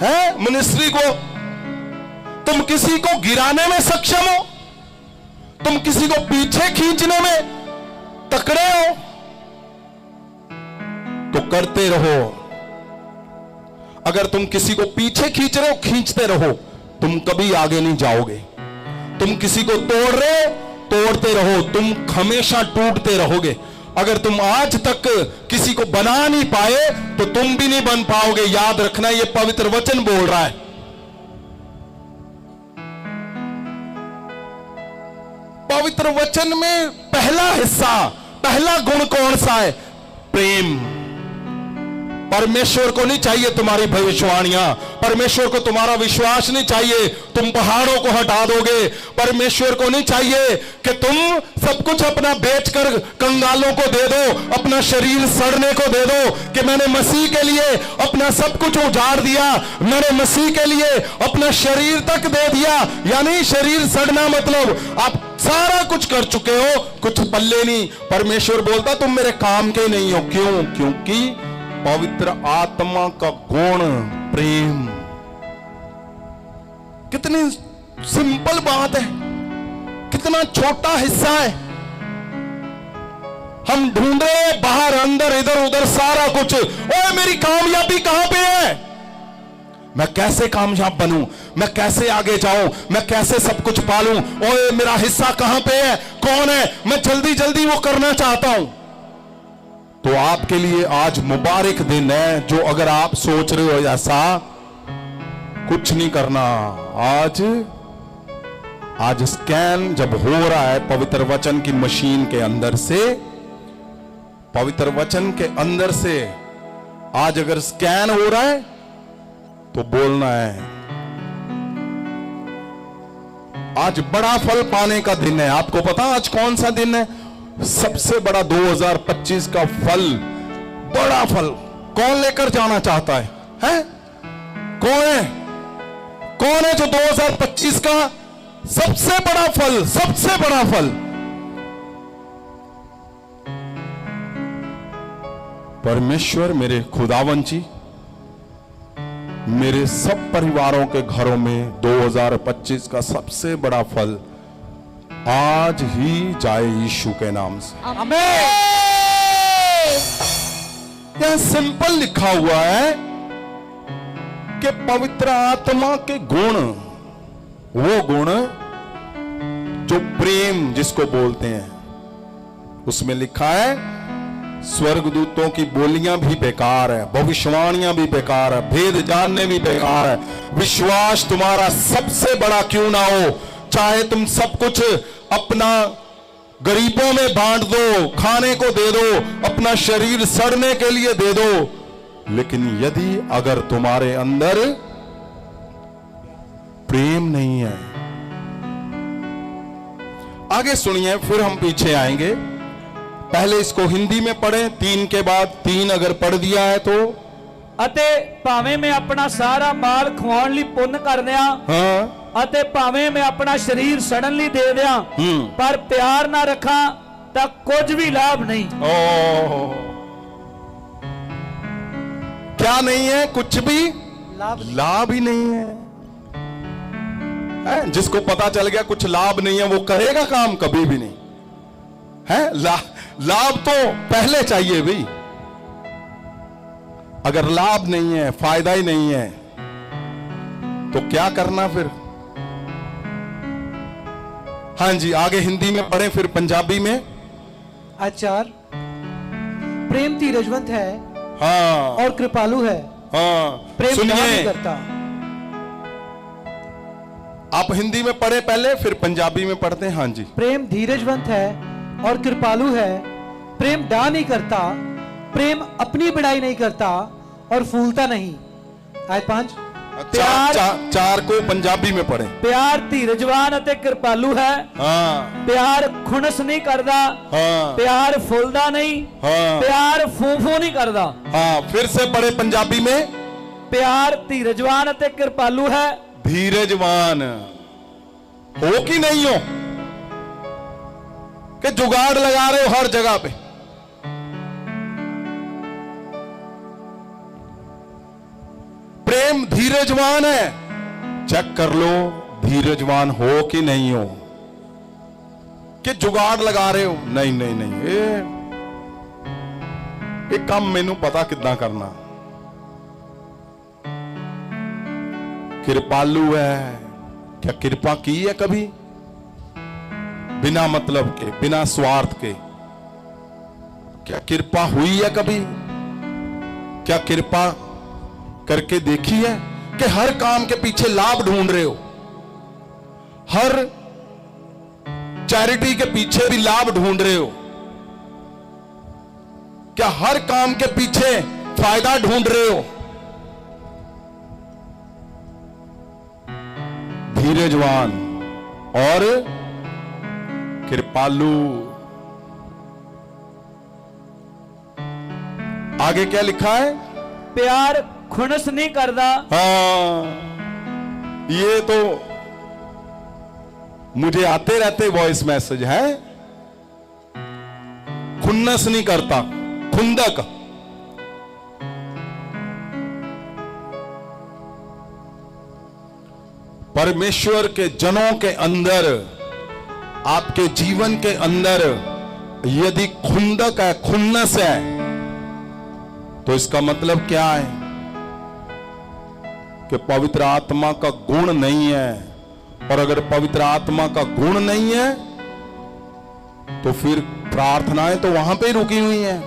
है मिनिस्ट्री को, तुम किसी को गिराने में सक्षम हो, तुम किसी को पीछे खींचने में तकड़े हो, तो करते रहो। अगर तुम किसी को पीछे खींच रहे हो, खींचते रहो, तुम कभी आगे नहीं जाओगे। तुम किसी को तोड़ रहे हो, तोड़ते रहो, तुम हमेशा टूटते रहोगे। अगर तुम आज तक किसी को बना नहीं पाए तो तुम भी नहीं बन पाओगे। याद रखना, यह पवित्र वचन बोल रहा है। पवित्र वचन में पहला हिस्सा, पहला गुण कौन सा है? प्रेम। परमेश्वर को नहीं चाहिए तुम्हारी भविष्यवाणियां, परमेश्वर को तुम्हारा विश्वास नहीं चाहिए, तुम पहाड़ों को हटा दोगे। परमेश्वर को नहीं चाहिए कि तुम सब कुछ अपना बेचकर कंगालों को दे दो, अपना शरीर सड़ने को दे दो, कि मैंने मसीह के लिए अपना सब कुछ उजाड़ दिया, मैंने मसीह के लिए अपना शरीर तक दे दिया। यानी शरीर सड़ना मतलब आप सारा कुछ कर चुके हो, कुछ पल्ले नहीं। परमेश्वर बोलता तुम मेरे काम के नहीं हो। क्यों? क्योंकि पवित्र आत्मा का गुण प्रेम। कितनी सिंपल बात है, कितना छोटा हिस्सा है। हम ढूंढ रहे हैं बाहर अंदर इधर उधर सारा कुछ। ओए मेरी कामयाबी कहां पे है? मैं कैसे कामयाब बनूं, मैं कैसे आगे जाऊं, मैं कैसे सब कुछ पालूं? ओए मेरा हिस्सा कहां पे है, कौन है? मैं जल्दी जल्दी वो करना चाहता हूं। तो आपके लिए आज मुबारक दिन है, जो अगर आप सोच रहे हो ऐसा, कुछ नहीं करना। आज स्कैन जब हो रहा है पवित्र वचन की मशीन के अंदर से, पवित्र वचन के अंदर से आज अगर स्कैन हो रहा है तो बोलना है आज बड़ा फल पाने का दिन है। आपको पता आज कौन सा दिन है? सबसे बड़ा 2025 का फल, बड़ा फल कौन लेकर जाना चाहता है? हैं? कौन है? कौन है जो 2025 का सबसे बड़ा फल, सबसे बड़ा फल? परमेश्वर मेरे खुदावन जी मेरे सब परिवारों के घरों में 2025 का सबसे बड़ा फल आज ही जाए यीशु के नाम से। आमीन। यह सिंपल लिखा हुआ है कि पवित्र आत्मा के गुण, वो गुण जो प्रेम जिसको बोलते हैं, उसमें लिखा है स्वर्गदूतों की बोलियां भी बेकार है, भविष्यवाणियां भी बेकार है, भेद जानने भी बेकार है। विश्वास तुम्हारा सबसे बड़ा क्यों ना हो, चाहे तुम सब कुछ अपना गरीबों में बांट दो, खाने को दे दो, अपना शरीर सड़ने के लिए दे दो, लेकिन यदि अगर तुम्हारे अंदर प्रेम नहीं है। आगे सुनिए, फिर हम पीछे आएंगे। पहले इसको हिंदी में पढ़ें, 3 के बाद 3 अगर पढ़ दिया है तो। ਅਤੇ ਭਾਵੇਂ ਮੈਂ ਆਪਣਾ ਸਾਰਾ ਮਾਲ ਖਵਾਉਣ ਲਈ ਪੁੰਨ ਕਰ ਦਿਆਂ, हाँ ਅਤੇ ਭਾਵੇਂ ਮੈਂ ਆਪਣਾ ਸਰੀਰ ਸੜਨ ਲਈ ਦੇ ਦਿਆਂ, ਪਰ ਪਿਆਰ ਨਾ ਰੱਖਾਂ ਤਾਂ ਕੁਝ ਵੀ ਲਾਭ ਨਹੀਂ। ओ क्या नहीं है? कुछ भी लाभ ही नहीं है। जिसको पता चल गया कुछ लाभ नहीं है, वो करेगा काम कभी भी नहीं है। लाभ तो पहले चाहिए भाई। अगर लाभ नहीं है, फायदा ही नहीं है, तो क्या करना फिर? हाँ जी, आगे हिंदी में पढ़ें, फिर पंजाबी में। आचार, प्रेम धीरजवंत है हाँ और कृपालु है, हाँ प्रेम दान नहीं सुनिए, करता। आप हिंदी में पढ़े पहले, फिर पंजाबी में पढ़ते हैं। हाँ जी। प्रेम धीरजवंत है और कृपालु है, प्रेम डा नहीं करता, प्रेम अपनी बड़ाई नहीं करता और फूलता नहीं। आयत 5। चार को पंजाबी में पढ़े। ਪਿਆਰ ਧੀਰਜਵਾਨ ਅਤੇ ਕਿਰਪਾਲੂ ਹੈ। हाँ ਪਿਆਰ ਖੁਣਸ ਨਹੀਂ ਕਰਦਾ, हाँ ਪਿਆਰ ਫੁੱਲਦਾ ਨਹੀਂ, हाँ ਪਿਆਰ ਫੂਫੂ ਨਹੀਂ ਕਰਦਾ। हाँ फिर से पढ़े पंजाबी में। ਪਿਆਰ ਧੀਰਜਵਾਨ ਅਤੇ ਕਿਰਪਾਲੂ ਹੈ। धीरजवान हो कि नहीं हो, कि जुगाड़ लगा रहे हो हर जगह पे? प्रेम धीरजवान है, चेक कर लो धीरजवान हो कि नहीं हो, कि जुगाड़ लगा रहे हो? नहीं नहीं नहीं, ये काम मैनू पता कितना करना। कृपालु है, क्या कृपा की है कभी? बिना मतलब के, बिना स्वार्थ के। क्या कृपा हुई है कभी? क्या कृपा करके देखी है कि हर काम के पीछे लाभ ढूंढ रहे हो? हर चैरिटी के पीछे भी लाभ ढूंढ रहे हो? क्या हर काम के पीछे फायदा ढूंढ रहे हो? धीरजवान और कृपालु। आगे क्या लिखा है? ਪਿਆਰ ਖੁਣਸ ਨਹੀਂ ਕਰਦਾ। हाँ, ये तो मुझे आते रहते वॉइस मैसेज है। खुन्नस नहीं करता, खुंदक। परमेश्वर के जनों के अंदर, आपके जीवन के अंदर यदि खुंदक है, खुन्नस है, तो इसका मतलब क्या है? कि पवित्र आत्मा का गुण नहीं है। और अगर पवित्र आत्मा का गुण नहीं है तो फिर प्रार्थनाएं तो वहां पे ही रुकी हुई हैं।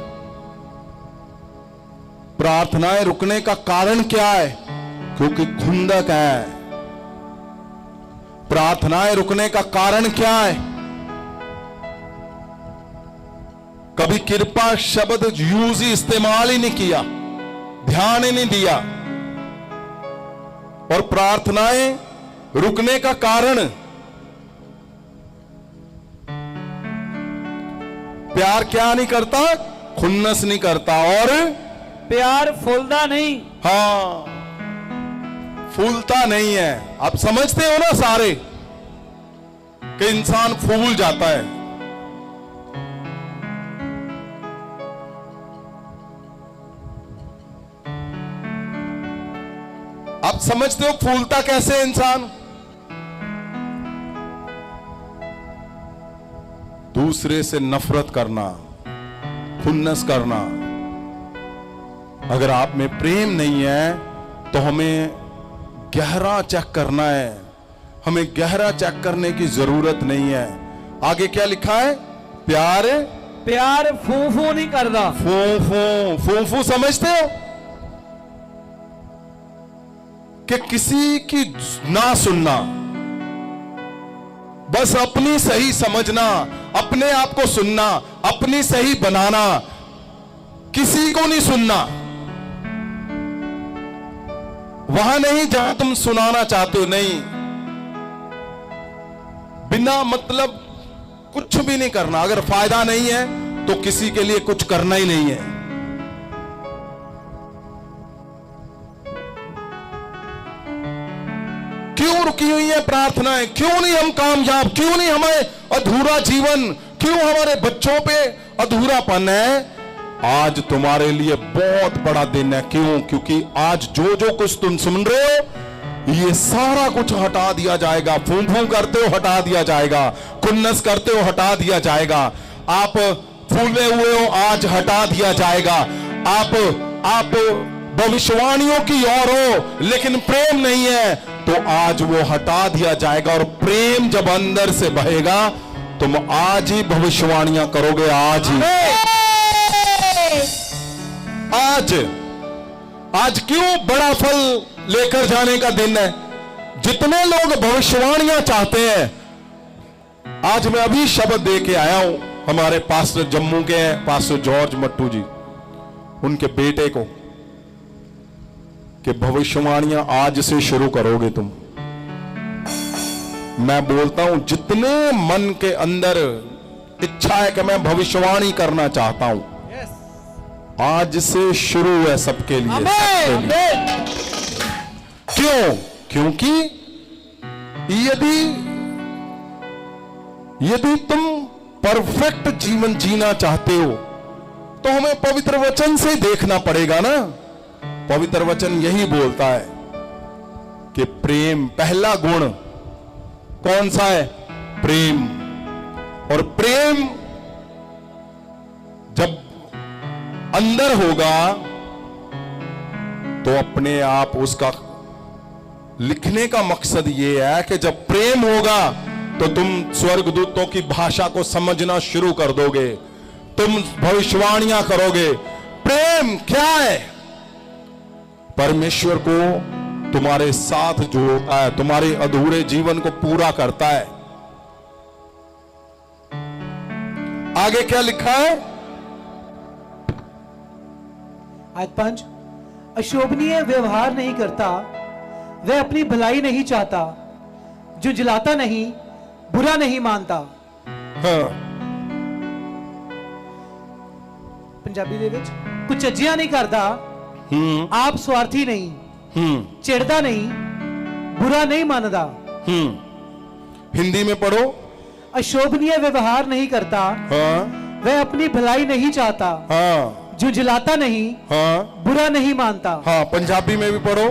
प्रार्थनाएं रुकने का कारण क्या है? क्योंकि खुंदक है। प्रार्थनाएं रुकने का कारण क्या है? कभी कृपा शब्द यूज ही, इस्तेमाल ही नहीं किया, ध्यान ही नहीं दिया। और प्रार्थनाएं रुकने का कारण प्यार क्या नहीं करता? खुन्नस नहीं करता और ਪਿਆਰ ਫੁੱਲਦਾ ਨਹੀਂ। हाँ, फूलता नहीं है। आप समझते हो ना सारे कि इंसान फूल जाता है। आप समझते हो फूलता कैसे है इंसान? दूसरे से नफरत करना, खुन्नस करना। अगर आप में प्रेम नहीं है तो हमें गहरा चेक करना है। हमें गहरा चेक करने की जरूरत नहीं है। आगे क्या लिखा है? प्यार प्यार फू फू नहीं करता। फू फू फू फू समझते हो कि किसी की ना सुनना, बस अपनी सही समझना, अपने आप को सुनना, अपनी सही बनाना, किसी को नहीं सुनना। वहां नहीं जहां तुम सुनाना चाहते हो, नहीं। बिना मतलब कुछ भी नहीं करना। अगर फायदा नहीं है तो किसी के लिए कुछ करना ही नहीं है। क्यों रुकी हुई है प्रार्थनाएं? क्यों नहीं हम कामयाब? क्यों नहीं हमें अधूरा जीवन? क्यों हमारे बच्चों पे अधूरापन है? आज तुम्हारे लिए बहुत बड़ा दिन है। क्यों? क्योंकि आज जो जो कुछ तुम सुन रहे हो, ये सारा कुछ हटा दिया जाएगा। फूं फूं करते हो, हटा दिया जाएगा। खुन्नस करते हो, हटा दिया जाएगा। आप फूले हुए हो, आज हटा दिया जाएगा। आप भविष्यवाणियों की ओर हो लेकिन प्रेम नहीं है, तो आज वो हटा दिया जाएगा। और प्रेम जब अंदर से बहेगा, तुम आज ही भविष्यवाणियां करोगे। आज ही, आज क्यों बड़ा फल लेकर जाने का दिन है? जितने लोग भविष्यवाणियां चाहते हैं, आज मैं अभी शब्द दे के आया हूं हमारे पास्टर जम्मू के हैं, पास्टर जॉर्ज मट्टू जी, उनके बेटे को, कि भविष्यवाणियां आज से शुरू करोगे तुम। मैं बोलता हूं जितने मन के अंदर इच्छा है कि मैं भविष्यवाणी करना चाहता हूं, आज से शुरू है सबके लिए, सबके लिए। क्यों? क्योंकि यदि तुम परफेक्ट जीवन जीना चाहते हो तो हमें पवित्र वचन से देखना पड़ेगा ना। पवित्र वचन यही बोलता है कि प्रेम, पहला गुण कौन सा है? प्रेम। और प्रेम जब अंदर होगा तो अपने आप उसका लिखने का मकसद यह है कि जब प्रेम होगा तो तुम स्वर्गदूतों की भाषा को समझना शुरू कर दोगे, तुम भविष्यवाणियां करोगे। प्रेम क्या है? परमेश्वर को तुम्हारे साथ जोड़ता है, तुम्हारे अधूरे जीवन को पूरा करता है। आगे क्या लिखा है? आयत 5, अशोभनीय व्यवहार नहीं करता, वह अपनी भलाई नहीं चाहता, जो जलाता नहीं, बुरा नहीं मानता। हाँ। पंजाबी दे विच कुचज्जियां नहीं करता, आप स्वार्थी नहीं, चिढ़दा नहीं, बुरा नहीं मानदा। हिंदी में पढ़ो। अशोभनीय व्यवहार नहीं करता, हाँ। वह अपनी भलाई नहीं चाहता, हाँ। जो जलाता नहीं, हाँ। बुरा नहीं मानता। हाँ, पंजाबी में भी पढ़ो।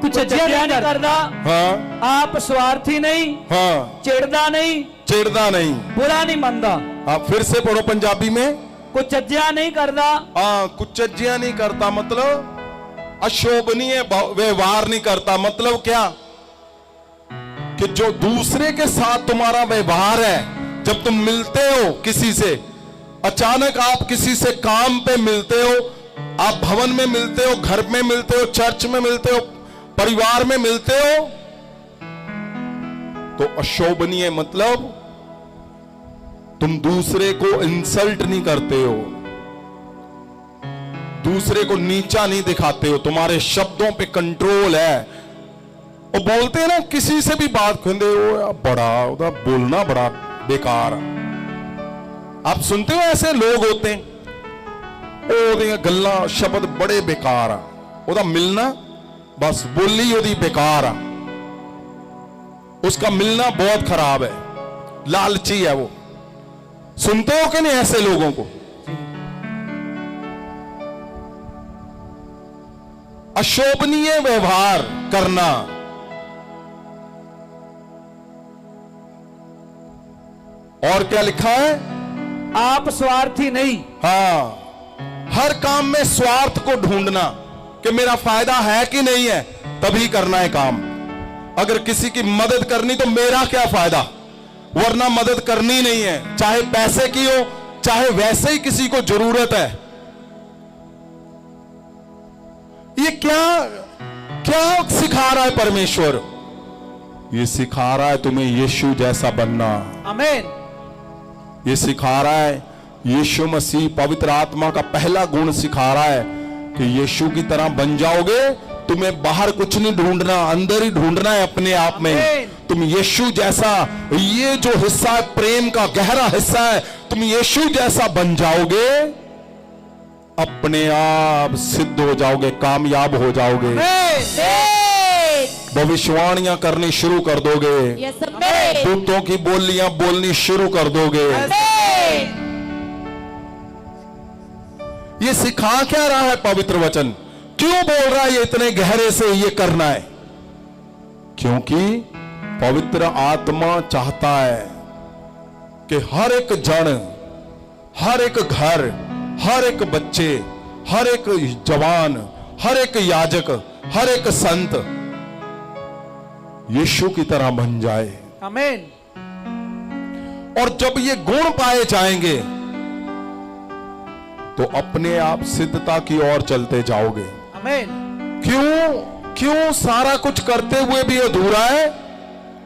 कुचज्जियां नहीं करता, हाँ। आप स्वार्थी नहीं, हाँ। चिढ़दा नहीं, चिढ़दा नहीं, बुरा नहीं मनदा। आप फिर से पढ़ो पंजाबी में। कुचज्जियां नहीं करदा। हाँ, कुचज्जियां नहीं करता मतलब अशोभनीय व्यवहार नहीं करता। मतलब क्या? कि जो दूसरे के साथ तुम्हारा व्यवहार है, जब तुम मिलते हो किसी से, अचानक आप किसी से काम पे मिलते हो, आप भवन में मिलते हो, घर में मिलते हो, चर्च में मिलते हो, परिवार में मिलते हो, तो अशोभनीय मतलब तुम दूसरे को इंसल्ट नहीं करते हो, दूसरे को नीचा नहीं दिखाते हो, तुम्हारे शब्दों पे कंट्रोल है। और बोलते हैं ना, किसी से भी बात करते हो, बड़ा उदा बोलना बड़ा बेकार। आप सुनते हो ऐसे लोग होते हैं, ओदियां गल्लां शब्द बड़े बेकार आ, ओदा मिलना बस बोली ओदी बेकार आ, उसका मिलना बहुत खराब है, लालची है वो। सुनते हो कि नहीं ऐसे लोगों को? अशोभनीय व्यवहार करना, और क्या लिखा है? आप स्वार्थी नहीं। हाँ, हर काम में स्वार्थ को ढूंढना कि मेरा फायदा है कि नहीं है, तभी करना है काम। अगर किसी की मदद करनी तो मेरा क्या फायदा, वरना मदद करनी नहीं है, चाहे पैसे की हो चाहे वैसे ही किसी को जरूरत है। ये क्या क्या सिखा रहा है परमेश्वर? ये सिखा रहा है तुम्हें यीशु जैसा बनना। आमीन। ये सिखा रहा है, यीशु मसीह पवित्र आत्मा का पहला गुण सिखा रहा है कि यीशु की तरह बन जाओगे। तुम्हें बाहर कुछ नहीं ढूंढना, अंदर ही ढूंढना है अपने आप में। तुम यीशु जैसा, ये जो हिस्सा है प्रेम का गहरा हिस्सा है, तुम यीशु जैसा बन जाओगे, अपने आप सिद्ध हो जाओगे, कामयाब हो जाओगे, भविष्यवाणियां करनी शुरू कर दोगे, Yes, amen. दूतों की बोलियां बोलनी शुरू कर दोगे। ये सिखा क्या रहा है पवित्र वचन? क्यों बोल रहा है ये इतने गहरे से ये करना है? क्योंकि पवित्र आत्मा चाहता है कि हर एक जन, हर एक घर, हर एक बच्चे, हर एक जवान, हर एक याजक, हर एक संत यीशु की तरह बन जाए। आमीन। और जब ये गुण पाए जाएंगे तो अपने आप सिद्धता की ओर चलते जाओगे। आमीन। क्यों सारा कुछ करते हुए भी अधूरा है?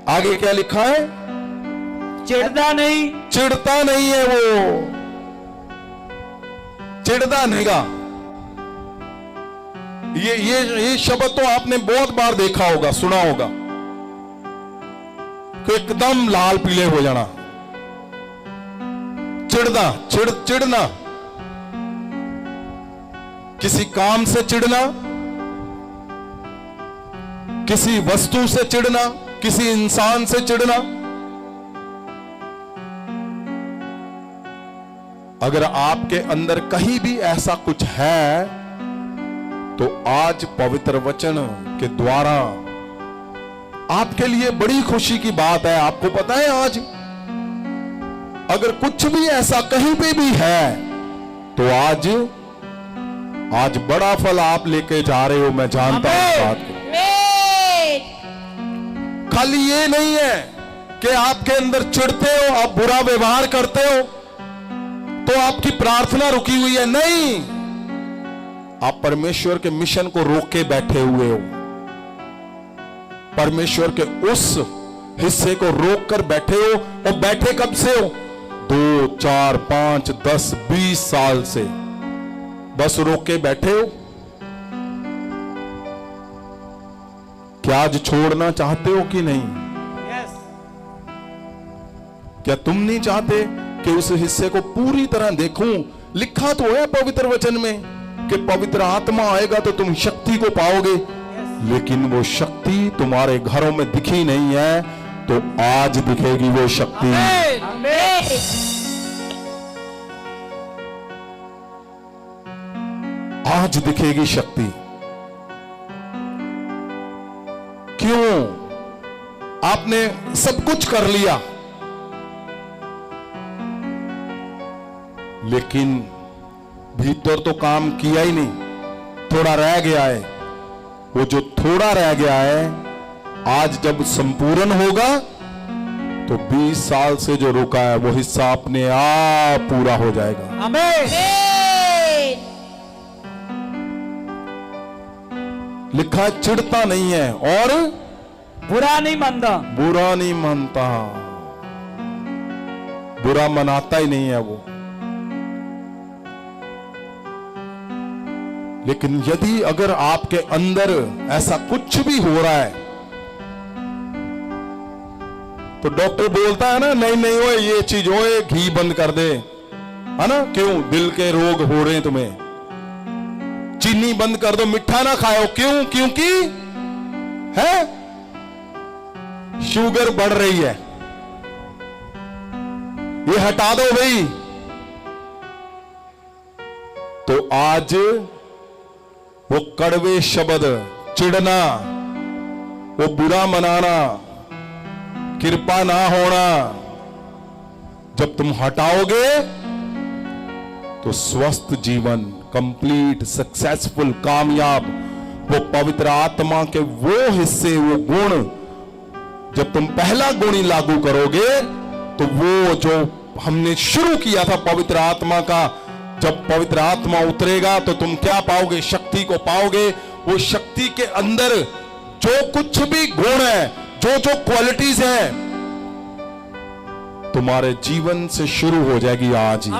आगे क्या लिखा है? चिढ़ता नहीं। चिढ़ता नहीं है वो, चिढ़ता नहींगा। ये शब्द तो आपने बहुत बार देखा होगा, सुना होगा कि एकदम लाल पीले हो जाना, चिढ़ना, चिढ़ना, किसी काम से चिढ़ना, किसी वस्तु से चिढ़ना, किसी इंसान से चिढ़ना। अगर आपके अंदर कहीं भी ऐसा कुछ है तो आज पवित्र वचन के द्वारा आपके लिए बड़ी खुशी की बात है। आपको पता है आज अगर कुछ भी ऐसा कहीं पे भी है तो आज बड़ा फल आप लेके जा रहे हो, मैं जानता हूं इस बात को। खाली ये नहीं है कि आपके अंदर चिढ़ते हो, आप बुरा व्यवहार करते हो तो आपकी प्रार्थना रुकी हुई है, नहीं, आप परमेश्वर के मिशन को रोक के बैठे हुए हो। परमेश्वर के उस हिस्से को रोक कर बैठे हो, और बैठे कब से हो? 2, 4, 5, 10, 20 साल से बस रोक के बैठे हो। क्या आज छोड़ना चाहते हो कि नहीं? यस। क्या तुम नहीं चाहते कि उस हिस्से को पूरी तरह देखूं? लिखा तो है पवित्र वचन में कि पवित्र आत्मा आएगा तो तुम शक्ति को पाओगे, लेकिन वो शक्ति तुम्हारे घरों में दिखी नहीं है, तो आज दिखेगी वो शक्ति। आज दिखेगी शक्ति। क्यों? आपने सब कुछ कर लिया, लेकिन भीतर तो काम किया ही नहीं, थोड़ा रह गया है। वो जो थोड़ा रह गया है आज जब संपूर्ण होगा तो 20 साल से जो रुका है वो हिस्सा अपने आप पूरा हो जाएगा। आमीन। लिखा है चिढ़ता नहीं है और बुरा नहीं मानता। बुरा नहीं मानता, बुरा मनाता ही नहीं है वो। लेकिन यदि अगर आपके अंदर ऐसा कुछ भी हो रहा है तो डॉक्टर बोलता है ना, नहीं नहीं ओए ये चीज ओए घी बंद कर दे, है ना? क्यों? दिल के रोग हो रहे हैं तुम्हें, चीनी बंद कर दो, मिठा ना खाओ। क्यों? क्योंकि है शुगर बढ़ रही है, ये हटा दो भाई। तो आज वो कड़वे शब्द, चिढ़ना, वो बुरा मनाना, कृपा ना होना, जब तुम हटाओगे तो स्वस्थ जीवन, कंप्लीट, सक्सेसफुल, कामयाब, वो पवित्र आत्मा के वो हिस्से, वो गुण, जब तुम पहला गुण ही लागू करोगे तो वो जो हमने शुरू किया था पवित्र आत्मा का, जब पवित्र आत्मा उतरेगा तो तुम क्या पाओगे? शक्ति को पाओगे। वो शक्ति के अंदर जो कुछ भी गुण है, जो जो क्वालिटीज हैं, तुम्हारे जीवन से शुरू हो जाएगी आज ही।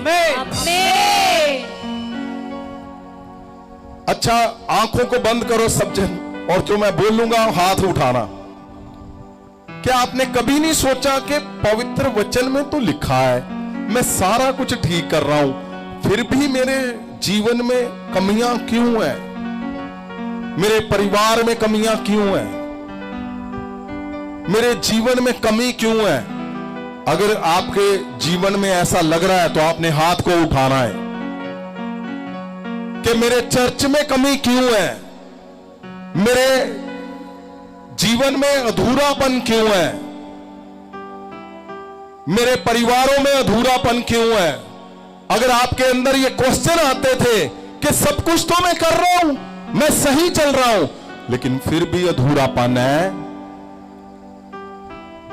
अच्छा, आंखों को बंद करो सब जन, और जो मैं बोलूंगा हाथ उठाना। क्या आपने कभी नहीं सोचा कि पवित्र वचन में तो लिखा है मैं सारा कुछ ठीक कर रहा हूं, फिर भी मेरे जीवन में कमियां क्यों हैं? मेरे परिवार में कमियां क्यों हैं? मेरे जीवन में कमी क्यों है? अगर आपके जीवन में ऐसा लग रहा है तो आपने हाथ को उठाना है कि मेरे चर्च में कमी क्यों है, मेरे जीवन में अधूरापन क्यों है, मेरे परिवारों में अधूरापन क्यों है। अगर आपके अंदर ये क्वेश्चन आते थे कि सब कुछ तो मैं कर रहा हूं, मैं सही चल रहा हूं, लेकिन फिर भी अधूरापन है,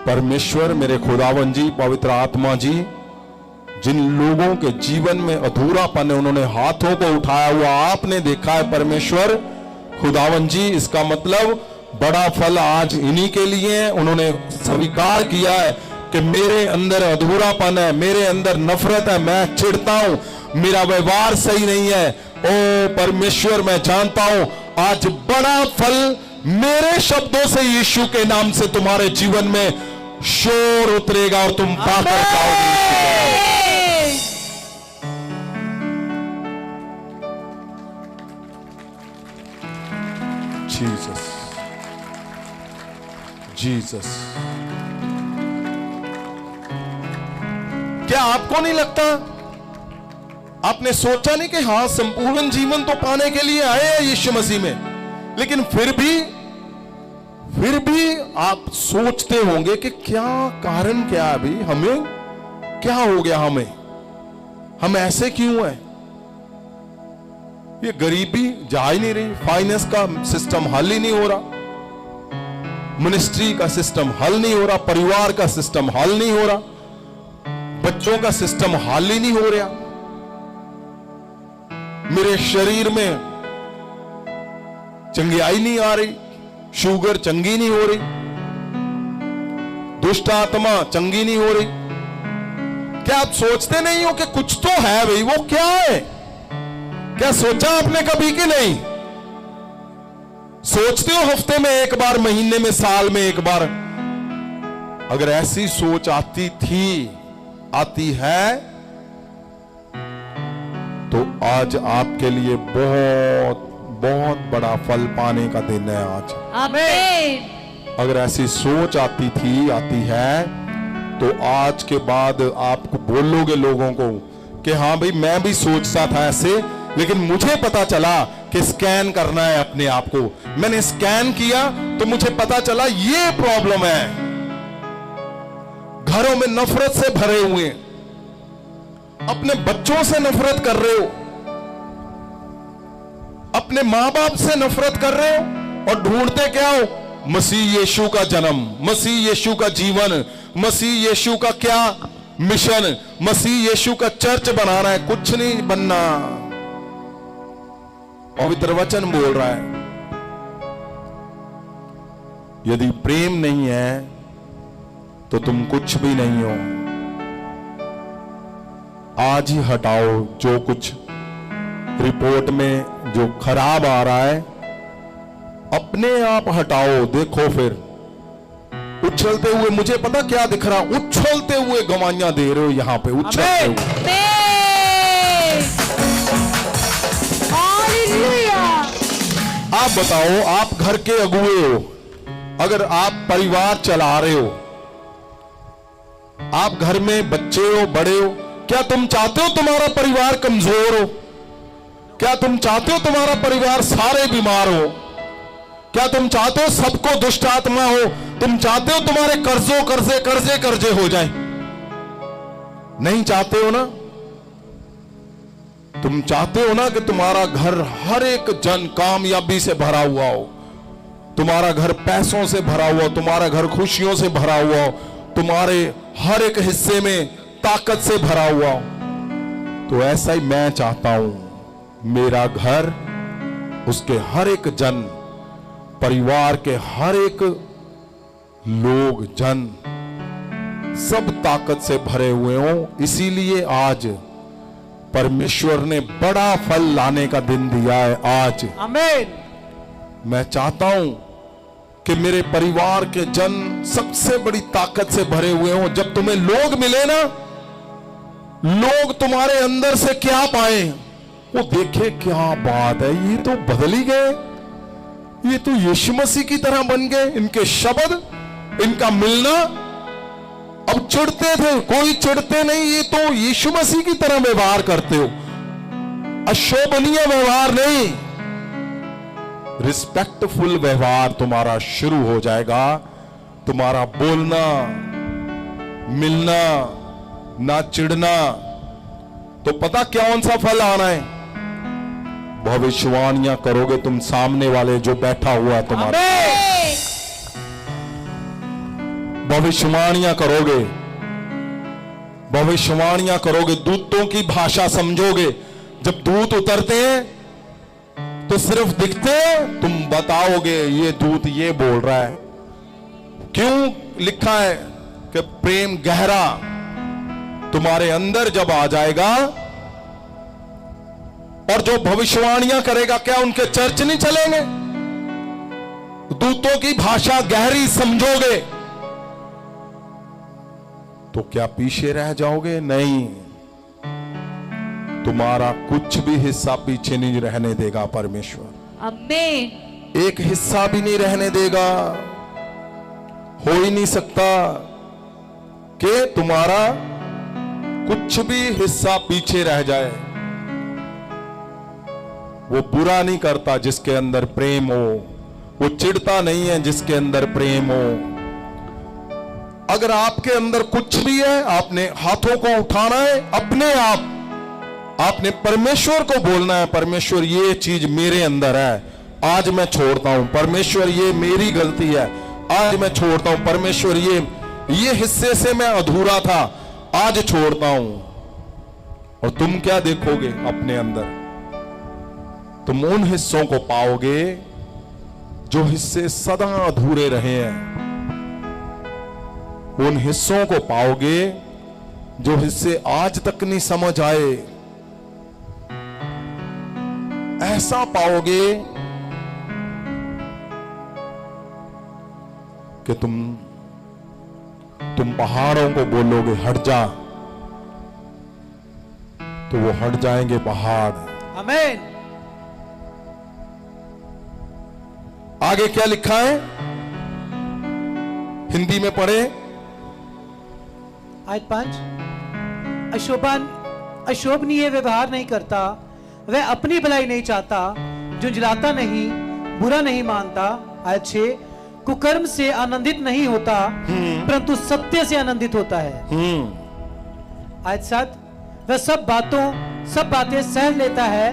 परमेश्वर, मेरे खुदावन जी, पवित्र आत्मा जी, जिन लोगों के जीवन में अधूरापन है उन्होंने हाथों को उठाया हुआ आपने देखा है परमेश्वर खुदावन जी। इसका मतलब बड़ा फल आज इन्हीं के लिए है। उन्होंने स्वीकार किया है कि मेरे अंदर अधूरापन है, मेरे अंदर नफरत है, मैं चिढ़ता हूं, मेरा व्यवहार सही नहीं है। ओ परमेश्वर, मैं जानता हूं आज बड़ा फल मेरे शब्दों से यीशु के नाम से तुम्हारे जीवन में शोर उतरेगा और तुम पाकर पाओगे। Jesus, Jesus. क्या आपको नहीं लगता, आपने सोचा नहीं कि हाँ संपूर्ण जीवन तो पाने के लिए आए हैं यीशु मसीह में, लेकिन फिर भी आप सोचते होंगे कि क्या कारण क्या है भाई, हमें क्या हो गया, हम ऐसे क्यों हैं? ये गरीबी जा ही नहीं रही, फाइनेंस का सिस्टम हल ही नहीं हो रहा, मिनिस्ट्री का सिस्टम हल नहीं हो रहा, परिवार का सिस्टम हल नहीं हो रहा, बच्चों का सिस्टम हल ही नहीं हो रहा, मेरे शरीर में चंगियाई नहीं आ रही, शुगर चंगी नहीं हो रही, दुष्ट आत्मा चंगी नहीं हो रही। क्या आप सोचते नहीं हो कि कुछ तो है भाई, वो क्या है? क्या सोचा आपने कभी कि नहीं? सोचते हो हफ्ते में एक बार, महीने में, साल में एक बार? अगर ऐसी सोच आती थी, आती है, तो आज आपके लिए बहुत बहुत बड़ा फल पाने का दिन है आज। आमीन। अगर ऐसी सोच आती थी, आती है, तो आज के बाद आप बोलोगे लोगों को कि हाँ भाई मैं भी सोचता था ऐसे, लेकिन मुझे पता चला कि स्कैन करना है अपने आप को। मैंने स्कैन किया तो मुझे पता चला ये प्रॉब्लम है। घरों में नफरत से भरे हुए, अपने बच्चों से नफरत कर रहे हो, अपने मां बाप से नफरत कर रहे हो, और ढूंढते क्या हो? मसीह यीशु का जन्म, मसीह यीशु का जीवन, मसीह यीशु का क्या मिशन, मसीह यीशु का चर्च बनाना है। कुछ नहीं बनना, पवित्र वचन बोल रहा है यदि प्रेम नहीं है तो तुम कुछ भी नहीं हो। आज ही हटाओ जो कुछ रिपोर्ट में जो खराब आ रहा है, अपने आप हटाओ। देखो फिर उछलते हुए, मुझे पता क्या दिख रहा, उछलते हुए गवाहियां दे रहे हो यहां पे, उछलते हुए। हालेलुया। आप बताओ, आप घर के अगुए हो, अगर आप परिवार चला रहे हो, आप घर में बच्चे हो, बड़े हो, क्या तुम चाहते हो तुम्हारा परिवार कमजोर हो? क्या तुम चाहते हो तुम्हारा परिवार सारे बीमार हो? क्या तुम चाहते हो सबको दुष्ट आत्मा हो? तुम चाहते हो तुम्हारे कर्जों कर्जे कर्जे कर्जे हो जाए? नहीं चाहते हो ना? तुम चाहते हो ना कि तुम्हारा घर हर एक जन कामयाबी से भरा हुआ हो, तुम्हारा घर पैसों से भरा हुआ हो, तुम्हारा घर खुशियों से भरा हुआ हो, तुम्हारे हर एक हिस्से में ताकत से भरा हुआ हो। तो ऐसा ही मैं चाहता हूं, मेरा घर, उसके हर एक जन, परिवार के हर एक लोग जन सब ताकत से भरे हुए हों। इसीलिए आज परमेश्वर ने बड़ा फल लाने का दिन दिया है। आज आमीन। मैं चाहता हूं कि मेरे परिवार के जन सबसे बड़ी ताकत से भरे हुए हों। जब तुम्हें लोग मिले ना, लोग तुम्हारे अंदर से क्या पाए, वो देखे क्या बात है, ये तो बदल ही गए, ये तो यीशु मसीह की तरह बन गए। इनके शब्द, इनका मिलना, अब चिढ़ते थे, कोई चिढ़ते नहीं, ये तो यीशु मसीह की तरह व्यवहार करते हो, अशोभनीय व्यवहार नहीं, रिस्पेक्टफुल व्यवहार तुम्हारा शुरू हो जाएगा। तुम्हारा बोलना, मिलना, ना चिढ़ना। तो पता कौन सा फल आना है? भविष्यवाणियां करोगे तुम, सामने वाले जो बैठा हुआ है तुम्हारे, भविष्यवाणियां करोगे, भविष्यवाणियां करोगे, दूतों की भाषा समझोगे। जब दूत उतरते हैं तो सिर्फ दिखते हैं, तुम बताओगे ये दूत ये बोल रहा है। क्यों लिखा है कि प्रेम गहरा तुम्हारे अंदर जब आ जाएगा, और जो भविष्यवाणियां करेगा, क्या उनके चर्च नहीं चलेंगे? दूतों की भाषा गहरी समझोगे तो क्या पीछे रह जाओगे? नहीं, तुम्हारा कुछ भी हिस्सा पीछे नहीं रहने देगा परमेश्वर। आमीन। एक हिस्सा भी नहीं रहने देगा। हो ही नहीं सकता कि तुम्हारा कुछ भी हिस्सा पीछे रह जाए। वो बुरा नहीं करता जिसके अंदर प्रेम हो, वो चिढ़ता नहीं है जिसके अंदर प्रेम हो। अगर आपके अंदर कुछ भी है, आपने हाथों को उठाना है, अपने आप आपने परमेश्वर को बोलना है, परमेश्वर ये चीज मेरे अंदर है, आज मैं छोड़ता हूं। परमेश्वर ये मेरी गलती है, आज मैं छोड़ता हूं। परमेश्वर ये हिस्से से मैं अधूरा था, आज छोड़ता हूं। और तुम क्या देखोगे अपने अंदर? तुम उन हिस्सों को पाओगे जो हिस्से सदा अधूरे रहे हैं। उन हिस्सों को पाओगे जो हिस्से आज तक नहीं समझ आए। ऐसा पाओगे कि तुम पहाड़ों को बोलोगे हट जा, तो वो हट जाएंगे पहाड़। आमीन। आगे क्या लिखा है? हिंदी में पढ़े। आयत 5, अशोभनीय व्यवहार नहीं करता, वह अपनी भलाई नहीं चाहता, जो जलाता नहीं, बुरा नहीं मानता। आयत 6, कुकर्म से आनंदित नहीं होता, परंतु सत्य से आनंदित होता है। आयत 7, वह सब बातें सह लेता है,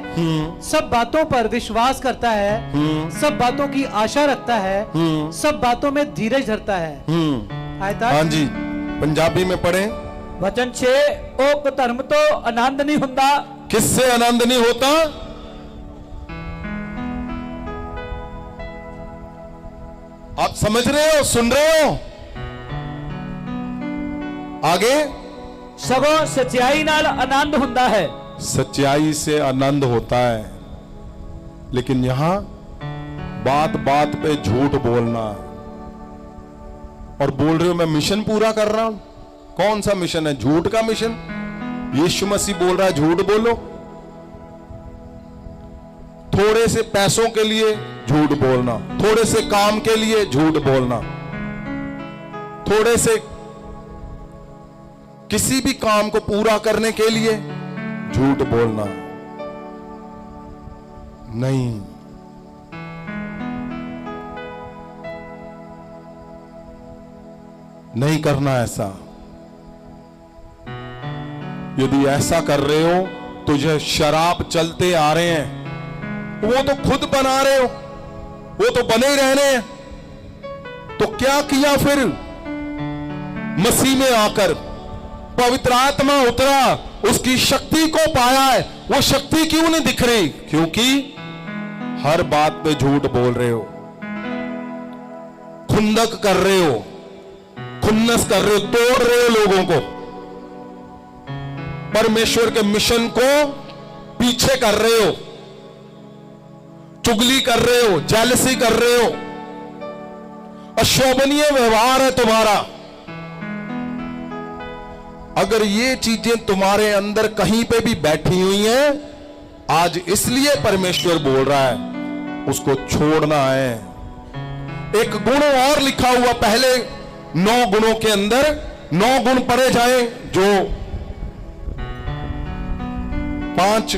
सब बातों पर विश्वास करता है, सब बातों की आशा रखता है, सब बातों में धीरज धरता है। आयत 8, हाँ जी, पंजाबी में पढ़े। वचन 6, ओ कुधर्म तो आनंद नहीं हुंदा। किससे आनंद नहीं होता? आप समझ रहे हो, सुन रहे हो? आगे, सगों सच्चाई नाल आनंद हुंदा है। सच्चाई से आनंद होता है, लेकिन यहां बात बात पे झूठ बोलना। और बोल रहे हो मैं मिशन पूरा कर रहा हूं। कौन सा मिशन है? झूठ का मिशन। यीशु मसीह बोल रहा है झूठ बोलो। थोड़े से पैसों के लिए झूठ बोलना, थोड़े से काम के लिए झूठ बोलना, थोड़े से किसी भी काम को पूरा करने के लिए झूठ बोलना नहीं। नहीं करना ऐसा। यदि ऐसा कर रहे हो तो जो शराब चलते आ रहे हैं वो तो खुद बना रहे हो, वो तो बने ही रहने हैं। तो क्या किया फिर? मसीह में आकर पवित्र आत्मा उतरा, उसकी शक्ति को पाया है। वो शक्ति क्यों नहीं दिख रही? क्योंकि हर बात पे झूठ बोल रहे हो, खुंदक कर रहे हो, खुन्नस कर रहे हो, तोड़ रहे हो लोगों को, परमेश्वर के मिशन को पीछे कर रहे हो, चुगली कर रहे हो, जेलसी कर रहे हो, अशोभनीय व्यवहार है तुम्हारा। अगर ये चीजें तुम्हारे अंदर कहीं पे भी बैठी हुई हैं, आज इसलिए परमेश्वर बोल रहा है उसको छोड़ना है। एक गुण और लिखा हुआ, पहले 9 गुणों के अंदर 9 गुण पढ़े जाए, जो 5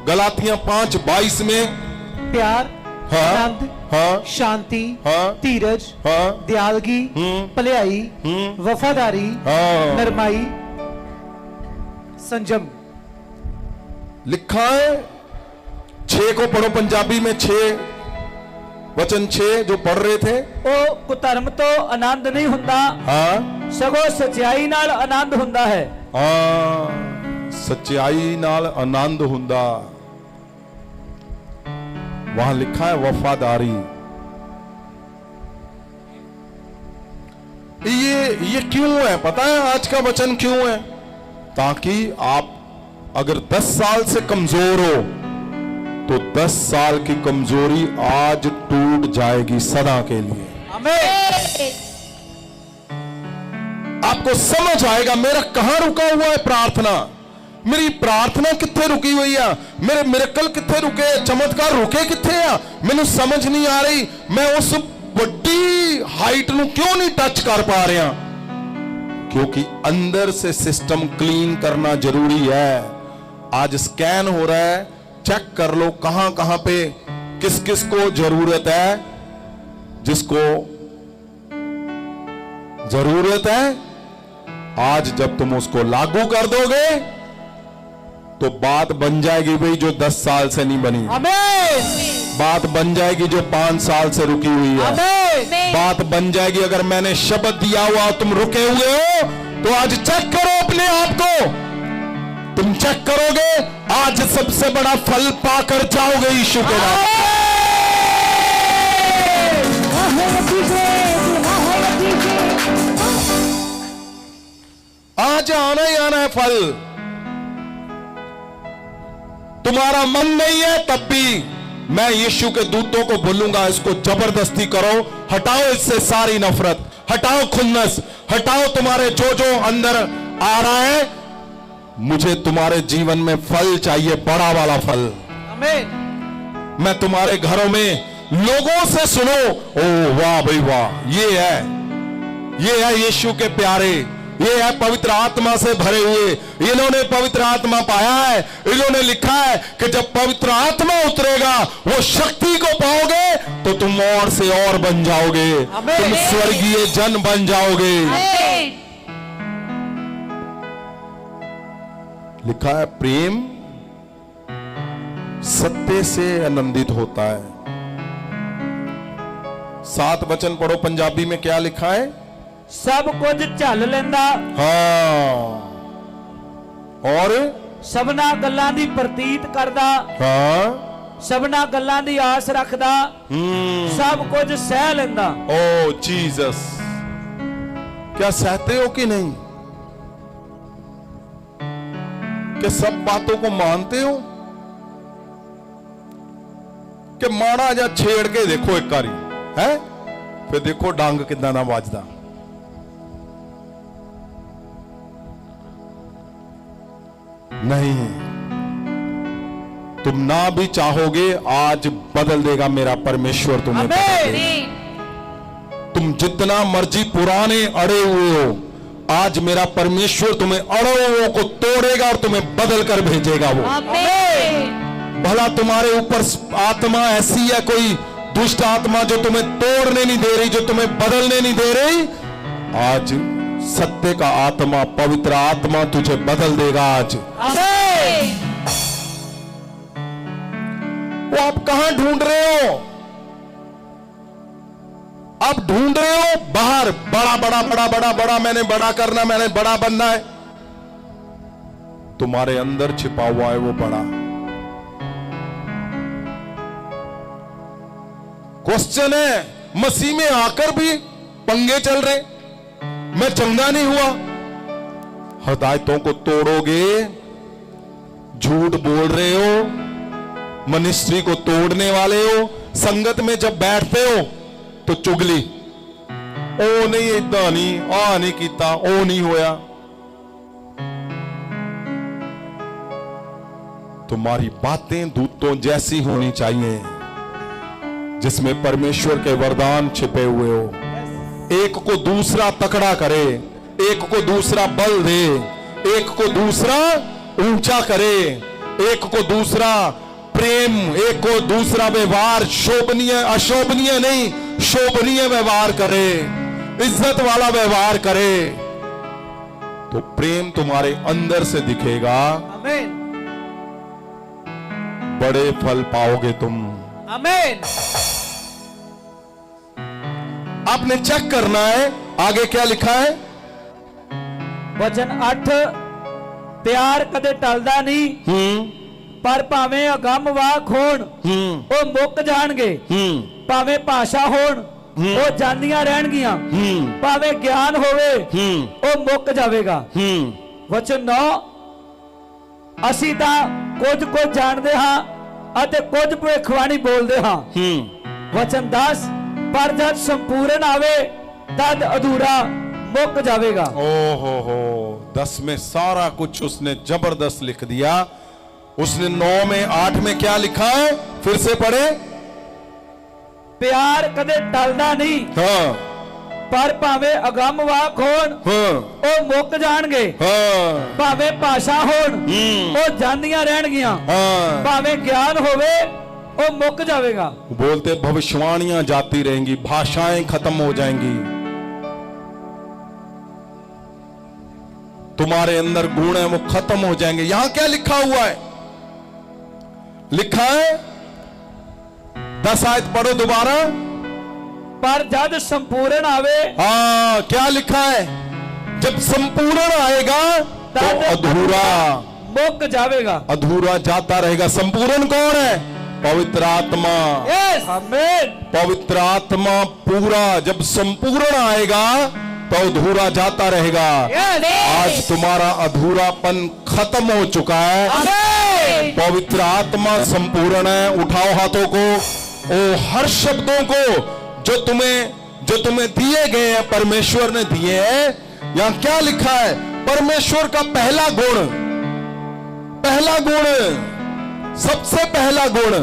गलातियां 5:22 में प्यार, हाँ, आनंद, हाँ, शांति, हाँ, धीरज, हाँ, दयालगी, भलाई, वफादारी, हाँ। नरमाई, संयम। लिखा है। 6 को पढ़ो पंजाबी में, 6 वचन 6 जो पढ़ रहे थे। ਉਹ ਕੁਧਰਮ ਤੋਂ ਆਨੰਦ ਨਹੀਂ ਹੁੰਦਾ, हाँ, ਸਗੋਂ ਸਚਾਈ ਨਾਲ ਆਨੰਦ ਹੁੰਦਾ ਹੈ। हाँ, सच्चाई नाल आनंद हुंदा। वहां लिखा है वफादारी। ये क्यों है पता है? आज का वचन क्यों है? ताकि आप अगर 10 साल से कमजोर हो तो 10 साल की कमजोरी आज टूट जाएगी सदा के लिए। आपको समझ आएगा मेरा कहां रुका हुआ है प्रार्थना, मेरी प्रार्थना कितने रुकी हुई है, मेरे मिरेकल कितने रुके, चमत्कार रुके कितने हैं, मैंने समझ नहीं आ रही। मैं उस बड़ी हाइट ਨੂੰ क्यों नहीं टच कर पा रहा? क्योंकि अंदर से सिस्टम क्लीन करना जरूरी है। आज स्कैन हो रहा है, चेक कर लो कहां कहां पे किस किस को जरूरत है, जिसको जरूरत है। आज जब तुम उसको लागू कर दोगे तो बात बन जाएगी भाई जो 10 साल से नहीं बनी। आमीन। बात बन जाएगी जो 5 साल से रुकी हुई है। आमीन। बात बन जाएगी। अगर मैंने शब्द दिया हुआ तुम रुके हुए हो तो आज चेक करो अपने आप को, तुम चेक करोगे आज सबसे बड़ा फल पाकर जाओगे यीशु के नाम। आज आना ही आना है फल। तुम्हारा मन नहीं है तब भी मैं यीशु के दूतों को बोलूंगा इसको जबरदस्ती करो, हटाओ इससे सारी नफरत, हटाओ खुन्नस, हटाओ तुम्हारे जो जो अंदर आ रहा है। मुझे तुम्हारे जीवन में फल चाहिए, बड़ा वाला फल। आमीन। मैं तुम्हारे घरों में लोगों से सुनो, ओ वाह भाई वाह, ये है यीशु के प्यारे, ये है पवित्र आत्मा से भरे हुए, इन्होंने पवित्र आत्मा पाया है। इन्होंने लिखा है कि जब पवित्र आत्मा उतरेगा वो शक्ति को पाओगे तो तुम और से और बन जाओगे, तुम स्वर्गीय जन बन जाओगे। लिखा है प्रेम सत्य से आनंदित होता है। 7 वचन पढ़ो पंजाबी में, क्या लिखा है? सब कुछ झल लेंदा, हाँ, और सबना गल्लां दी प्रतीत करदा, हाँ, सबना गल्लां दी आस रखदा, सब कुछ सह लेंदा। ओ जीसस, क्या सहते हो कि नहीं? कि सब बातों को मानते हो? कि माड़ा जा छेड़ के देखो एक बारी है, फिर देखो डंग किदां दा वजदा। नहीं, तुम ना भी चाहोगे, आज बदल देगा मेरा परमेश्वर तुम्हें। बदल देगा। Amen. तुम जितना मर्जी पुराने अड़े हुए हो, आज मेरा परमेश्वर तुम्हें अड़े हुओं को तोड़ेगा और तुम्हें बदल कर भेजेगा वो। Amen. भला तुम्हारे ऊपर आत्मा ऐसी है, कोई दुष्ट आत्मा जो तुम्हें तोड़ने नहीं दे रही, जो तुम्हें बदलने नहीं दे रही, आज सत्य का आत्मा, पवित्र आत्मा तुझे बदल देगा आज। Amen. वो आप कहां ढूंढ रहे हो? आप ढूंढ रहे हो बाहर, बड़ा बड़ा बड़ा बड़ा बड़ा, मैंने बड़ा करना, मैंने बड़ा बनना है। तुम्हारे अंदर छिपा हुआ है वो बड़ा। क्वेश्चन है, मसीह में आकर भी पंगे चल रहे, मैं चंगा नहीं हुआ। हिदायतों को तोड़ोगे, झूठ बोल रहे हो, मिनिस्ट्री को तोड़ने वाले हो, संगत में जब बैठते हो तो चुगली, ओ नहीं इदा नहीं, आ नहीं कीता, ओ नहीं होया। तुम्हारी बातें दूतों जैसी होनी चाहिए, जिसमें परमेश्वर के वरदान छिपे हुए हो। एक को दूसरा तकड़ा करे, एक को दूसरा बल दे, एक को दूसरा ऊंचा करे, एक को दूसरा प्रेम, एक को दूसरा व्यवहार शोभनीय, अशोभनीय नहीं, शोभनीय व्यवहार करे, इज्जत वाला व्यवहार करे, तो प्रेम तुम्हारे अंदर से दिखेगा। आमीन, बड़े फल पाओगे तुम। आमीन। आपने चेक करना है आगे क्या लिखा है। वचन 8, प्यार कदे टलदा नहीं, पर भावें अगम वाक होण ਉਹ ਮੁੱਕ ਜਾਣਗੇ, ਭਾਵੇਂ ਭਾਸ਼ਾ ਹੋਣ ਉਹ ਜਾਂਦੀਆਂ ਰਹਿਣਗੀਆਂ, ਭਾਵੇਂ ਗਿਆਨ ਹੋਵੇ ਉਹ ਮੁੱਕ ਜਾਵੇਗਾ। ਵਚਨ 9, ਅਸੀਂ ਤਾਂ ਕੁਝ ਜਾਣਦੇ ਹਾਂ ਅਤੇ ਕੁਝ ਭਵਿੱਖਬਾਣੀ ਬੋਲਦੇ ਹਾਂ। ਵਚਨ 10, ਪਰ ਜਦ ਸੰਪੂਰਨ ਆਵੇ ਤਦ ਅਧੂਰਾ ਮੁੱਕ ਜਾਵੇਗਾ। ओहो, 10 में सारा कुछ उसने जबरदस्त लिख दिया। उसने 9 में 8 में क्या लिखा है, फिर से पढ़े। ਪਿਆਰ ਕਦੇ ਟਲਦਾ ਨਹੀਂ, हाँ ਪਰ ਭਾਵੇਂ ਅਗੰਮ ਵਾਕ ਹੋਣ हाँ ਉਹ ਮੁੱਕ ਜਾਣਗੇ, हाँ ਭਾਵੇਂ ਭਾਸ਼ਾ ਹੋਣ ਉਹ ਜਾਂਦੀਆਂ ਰਹਿਣਗੀਆਂ, हाँ। ਭਾਵੇਂ ਗਿਆਨ ਹੋਵੇ ਉਹ ਮੁੱਕ ਜਾਵੇਗਾ। बोलते भविष्यवाणियां जाती रहेंगी, भाषाएं खत्म हो जाएंगी। तुम्हारे अंदर गुण है वो खत्म हो जाएंगे। यहां क्या लिखा हुआ है, लिखा है 10 आयत पढ़ो दोबारा। ਪਰ ਜਦ ਸੰਪੂਰਨ ਆਵੇ हाँ क्या लिखा है, जब संपूर्ण आएगा तो अधूरा, ਮੁੱਕ ਜਾਵੇਗਾ। अधूरा जाता रहेगा। संपूर्ण कौन है, पवित्र आत्मा। यस आमीन। पवित्र आत्मा पूरा जब संपूर्ण आएगा तो अधूरा जाता रहेगा। आज तुम्हारा अधूरापन खत्म हो चुका है। Amen. पवित्र आत्मा संपूर्ण है। उठाओ हाथों को। ओ हर शब्दों को जो तुम्हें दिए गए हैं, परमेश्वर ने दिए हैं। यहां क्या लिखा है, परमेश्वर का पहला गुण, सबसे पहला गुण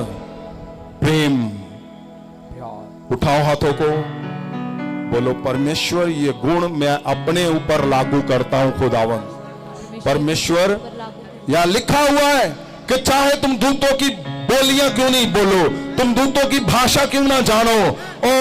प्रेम। उठाओ हाथों को, बोलो परमेश्वर ये गुण मैं अपने ऊपर लागू करता हूं खुदावन। परमेश्वर, यहां लिखा हुआ है कि चाहे तुम दूतों की बोलियां क्यों नहीं बोलो, तुम दूतों की भाषा क्यों ना जानो, ओ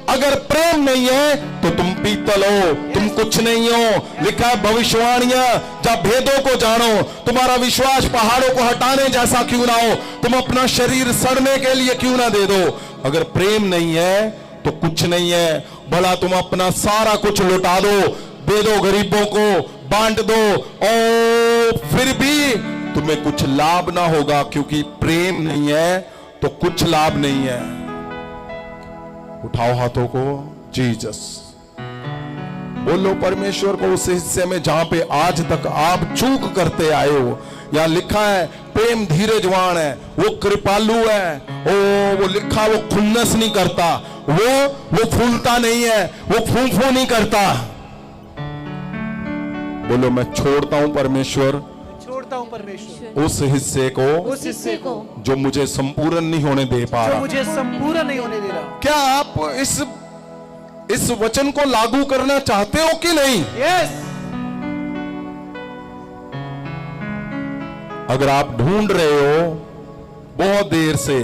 अगर प्रेम नहीं है तो तुम पीतल हो, तुम कुछ नहीं हो। लिखा है भविष्यवाणियां, जब भेदों को जानो। तुम्हारा विश्वास पहाड़ों को हटाने जैसा क्यों ना हो, तुम अपना शरीर सड़ने के लिए क्यों ना दे दो। अगर प्रेम नहीं है तो कुछ नहीं है। भला तुम अपना सारा कुछ लुटा दो, दे दो गरीबों को, बांट दो, और फिर भी तुम्हें कुछ लाभ ना होगा, क्योंकि प्रेम नहीं है तो कुछ लाभ नहीं है। उठाओ हाथों को, जीसस। बोलो परमेश्वर को उस हिस्से में जहां पे आज तक आप चूक करते आए हो। यहां लिखा है प्रेम धीरजवान है, वो कृपालु है। वो लिखा, वो खुन्नस नहीं करता, वो फूलता नहीं है, वो फू नहीं करता। बोलो मैं छोड़ता हूं परमेश्वर छोड़ता हूं परमेश्वर उस हिस्से को उस हिस्से को जो मुझे संपूर्ण नहीं होने दे पा जो रहा। मुझे संपूर्ण नहीं होने दे रहा। क्या आप इस वचन को लागू करना चाहते हो कि नहीं? यस। अगर आप ढूंढ रहे हो बहुत देर से,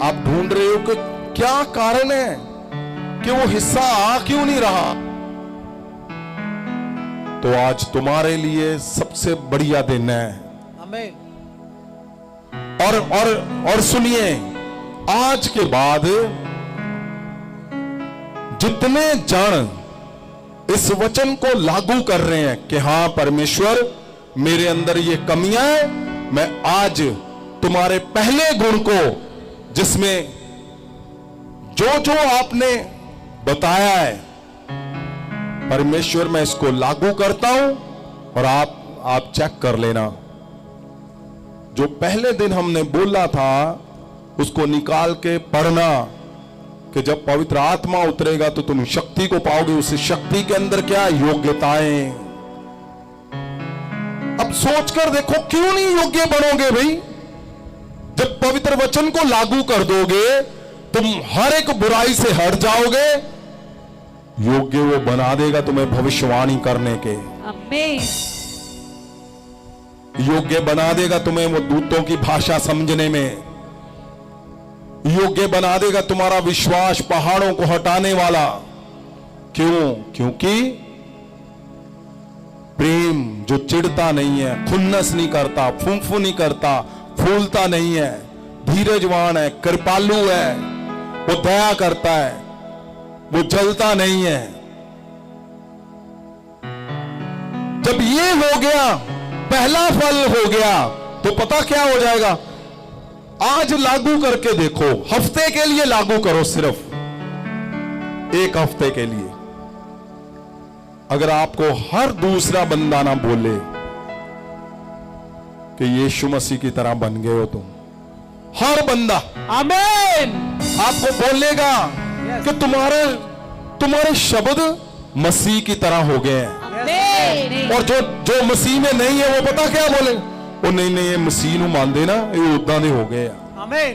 आप ढूंढ रहे हो कि क्या कारण है कि वो हिस्सा आ क्यों नहीं रहा, तो आज तुम्हारे लिए सबसे बढ़िया दिन है। आमीन। और सुनिए, आज के बाद जितने जन इस वचन को लागू कर रहे हैं कि हां परमेश्वर मेरे अंदर ये कमियां हैं, मैं आज तुम्हारे पहले गुण को, जिसमें जो जो आपने बताया है, परमेश्वर मैं इसको लागू करता हूं। और आप चेक कर लेना, जो पहले दिन हमने बोला था उसको निकाल के पढ़ना कि जब पवित्र आत्मा उतरेगा तो तुम शक्ति को पाओगे। उस शक्ति के अंदर क्या योग्यताएं। अब सोचकर देखो, क्यों नहीं योग्य बनोगे भाई? जब पवित्र वचन को लागू कर दोगे, तुम हर एक बुराई से हट जाओगे। योग्य वो बना देगा तुम्हें भविष्यवाणी करने के, आमीन। योग्य बना देगा तुम्हें वो दूतों की भाषा समझने में, योग्य बना देगा तुम्हारा विश्वास पहाड़ों को हटाने वाला। क्यों? क्योंकि प्रेम जो चिढ़ता नहीं है, खुन्नस नहीं करता, फूंफू नहीं करता, फूलता नहीं है, धीरजवान है, कृपालु है, वो दया करता है, वो जलता नहीं है। जब ये हो गया, पहला फल हो गया, तो पता क्या हो जाएगा? आज लागू करके देखो, हफ्ते के लिए लागू करो, सिर्फ एक हफ्ते के लिए। अगर आपको हर दूसरा बंदा ना बोले कि यीशु मसीह की तरह बन गए हो तुम, हर बंदा आमीन आपको बोलेगा कि तुम्हारे शब्द मसीह की तरह हो गए हैं। आमीन। और जो मसीह में नहीं है वो पता क्या बोले? वो नहीं ये मसीह ਨੂੰ ਮੰਨਦੇ ਨਾ, ਇਹ ਉਦਾਂ ਦੇ ਹੋ गए ਆ। आमीन।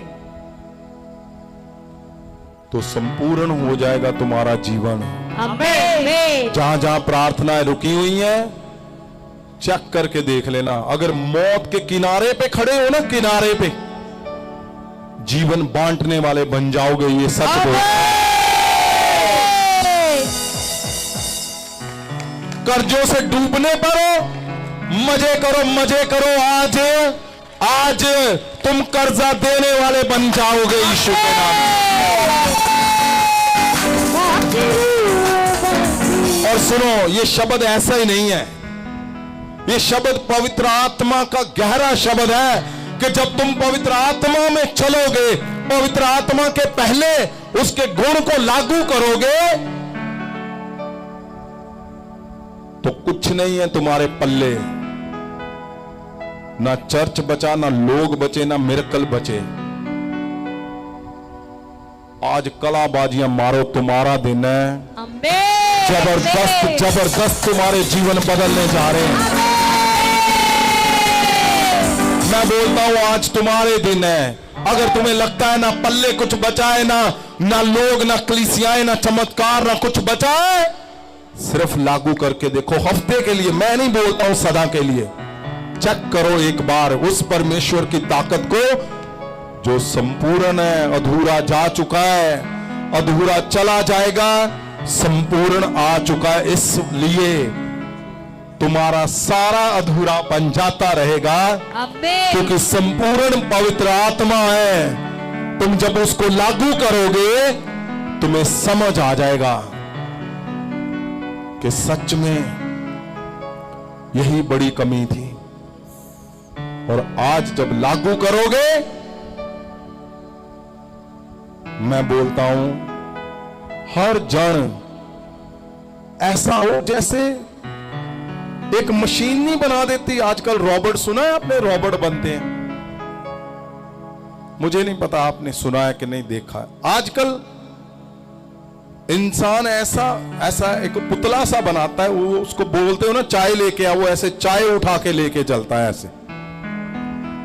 तो संपूर्ण हो जाएगा तुम्हारा जीवन। आमीन। जहां जहां प्रार्थनाएं रुकी हुई हैं, चेक करके देख लेना। अगर मौत के किनारे पे खड़े हो ना, किनारे पे, जीवन बांटने वाले बन जाओगे, ये सच बोल। कर्जों से डूबने पर मजे करो। आज तुम कर्जा देने वाले बन जाओगे यीशु के नाम में। और सुनो, ये शब्द ऐसा ही नहीं है, ये शब्द पवित्र आत्मा का गहरा शब्द है कि जब तुम पवित्र आत्मा में चलोगे, पवित्र आत्मा के पहले उसके गुण को लागू करोगे, तो कुछ नहीं है तुम्हारे पल्ले। ना चर्च बचा, ना लोग बचे, ना मिरेकल बचे। आज कलाबाजियां मारो, तुम्हारा दिन है। आमीन। जबरदस्त तुम्हारे जीवन बदलने जा रहे हैं। मैं बोलता हूं आज तुम्हारे दिन है। अगर तुम्हें लगता है ना पल्ले कुछ बचा है, ना लोग, ना कलीसियाएं, ना चमत्कार, ना कुछ बचा है, सिर्फ लागू करके देखो हफ्ते के लिए। मैं नहीं बोलता हूं सदा के लिए। चेक करो एक बार उस परमेश्वर की ताकत को जो संपूर्ण है। अधूरा जा चुका है, अधूरा चला जाएगा, संपूर्ण आ चुका है। इसलिए तुम्हारा सारा अधूरा बन जाता रहेगा, आमीन। क्योंकि संपूर्ण पवित्र आत्मा है। तुम जब उसको लागू करोगे, तुम्हें समझ आ जाएगा कि सच में यही बड़ी कमी थी। और आज जब लागू करोगे, मैं बोलता हूं हर जन ऐसा हो जैसे एक मशीन नहीं बना देती। आजकल रॉबोट, सुना है आपने? रॉबोट बनते हैं, मुझे नहीं पता आपने सुना है कि नहीं देखा है। आजकल इंसान ऐसा ऐसा एक पुतला सा बनाता है, वो उसको बोलते हो ना चाय लेके आ, वो ऐसे चाय उठा के लेके चलता है ऐसे,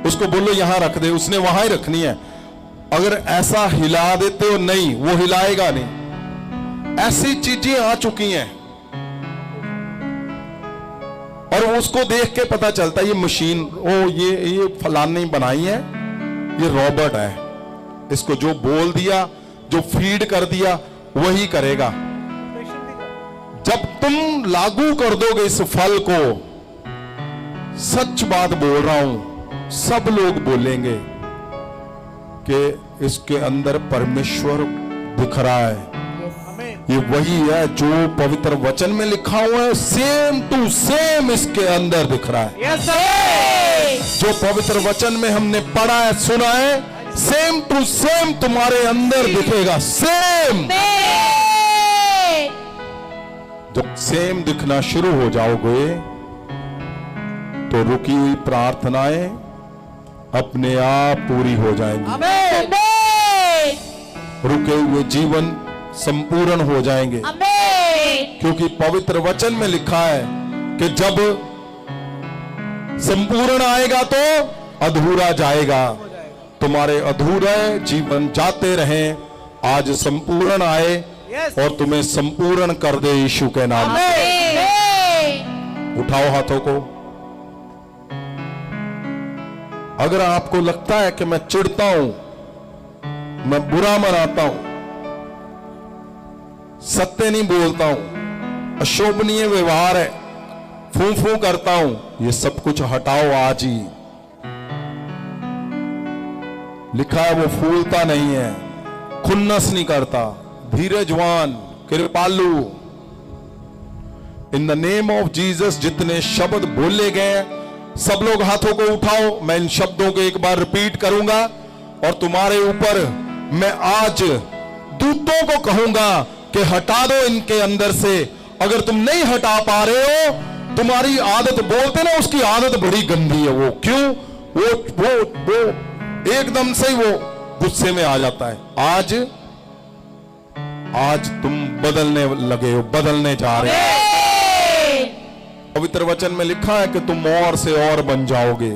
उसको बोलो यहां रख दे, उसने वहां ही रखनी है। अगर ऐसा हिला देते हो नहीं, वो हिलाएगा नहीं। ऐसी चीजें आ चुकी हैं और उसको देख के पता चलता है ये मशीन, ओ ये फलानी बनाई है, ये रोबोट है, इसको जो बोल दिया, जो फीड कर दिया वही करेगा। जब तुम लागू कर दोगे इस फल को, सच बात बोल रहा हूं, सब लोग बोलेंगे कि इसके अंदर परमेश्वर दिख रहा है। ये वही है जो पवित्र वचन में लिखा हुआ है, सेम टू सेम इसके अंदर दिख रहा है। जो पवित्र वचन में हमने पढ़ा है, सुना है, सेम टू सेम तुम्हारे अंदर दिखेगा। सेम जब सेम दिखना शुरू हो जाओगे तो रुकी हुई प्रार्थनाएं अपने आप पूरी हो जाएंगी। रुके हुए जीवन संपूर्ण हो जाएंगे, क्योंकि पवित्र वचन में लिखा है कि जब संपूर्ण आएगा तो अधूरा जाएगा। तुम्हारे अधूरे जीवन जाते रहें, आज संपूर्ण आए और तुम्हें संपूर्ण कर दे यीशु के नाम से। उठाओ हाथों को। अगर आपको लगता है कि मैं चिढ़ता हूं, मैं बुरा मनाता हूं, सत्य नहीं बोलता हूं, अशोभनीय व्यवहार है, फू फू करता हूं, ये सब कुछ हटाओ आज ही। लिखा है वो फूलता नहीं है, खुन्नस नहीं करता, धीरजवान, कृपालु। In the name of Jesus जितने शब्द बोले गए, सब लोग हाथों को उठाओ। मैं इन शब्दों को एक बार रिपीट करूंगा और तुम्हारे ऊपर मैं आज दूतों को कहूंगा कि हटा दो इनके अंदर से। अगर तुम नहीं हटा पा रहे हो, तुम्हारी आदत, बोलते ना उसकी आदत बड़ी गंदी है, वो क्यों, वो एकदम से ही वो गुस्से में आ जाता है। आज तुम बदलने लगे हो, बदलने जा रहे हो। पवित्र वचन में लिखा है कि तुम और से और बन जाओगे।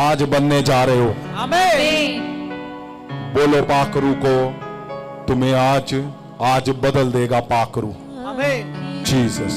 आज बनने जा रहे हो। बोलो पाखरू को, तुम्हें आज बदल देगा पाखरू। जीसस।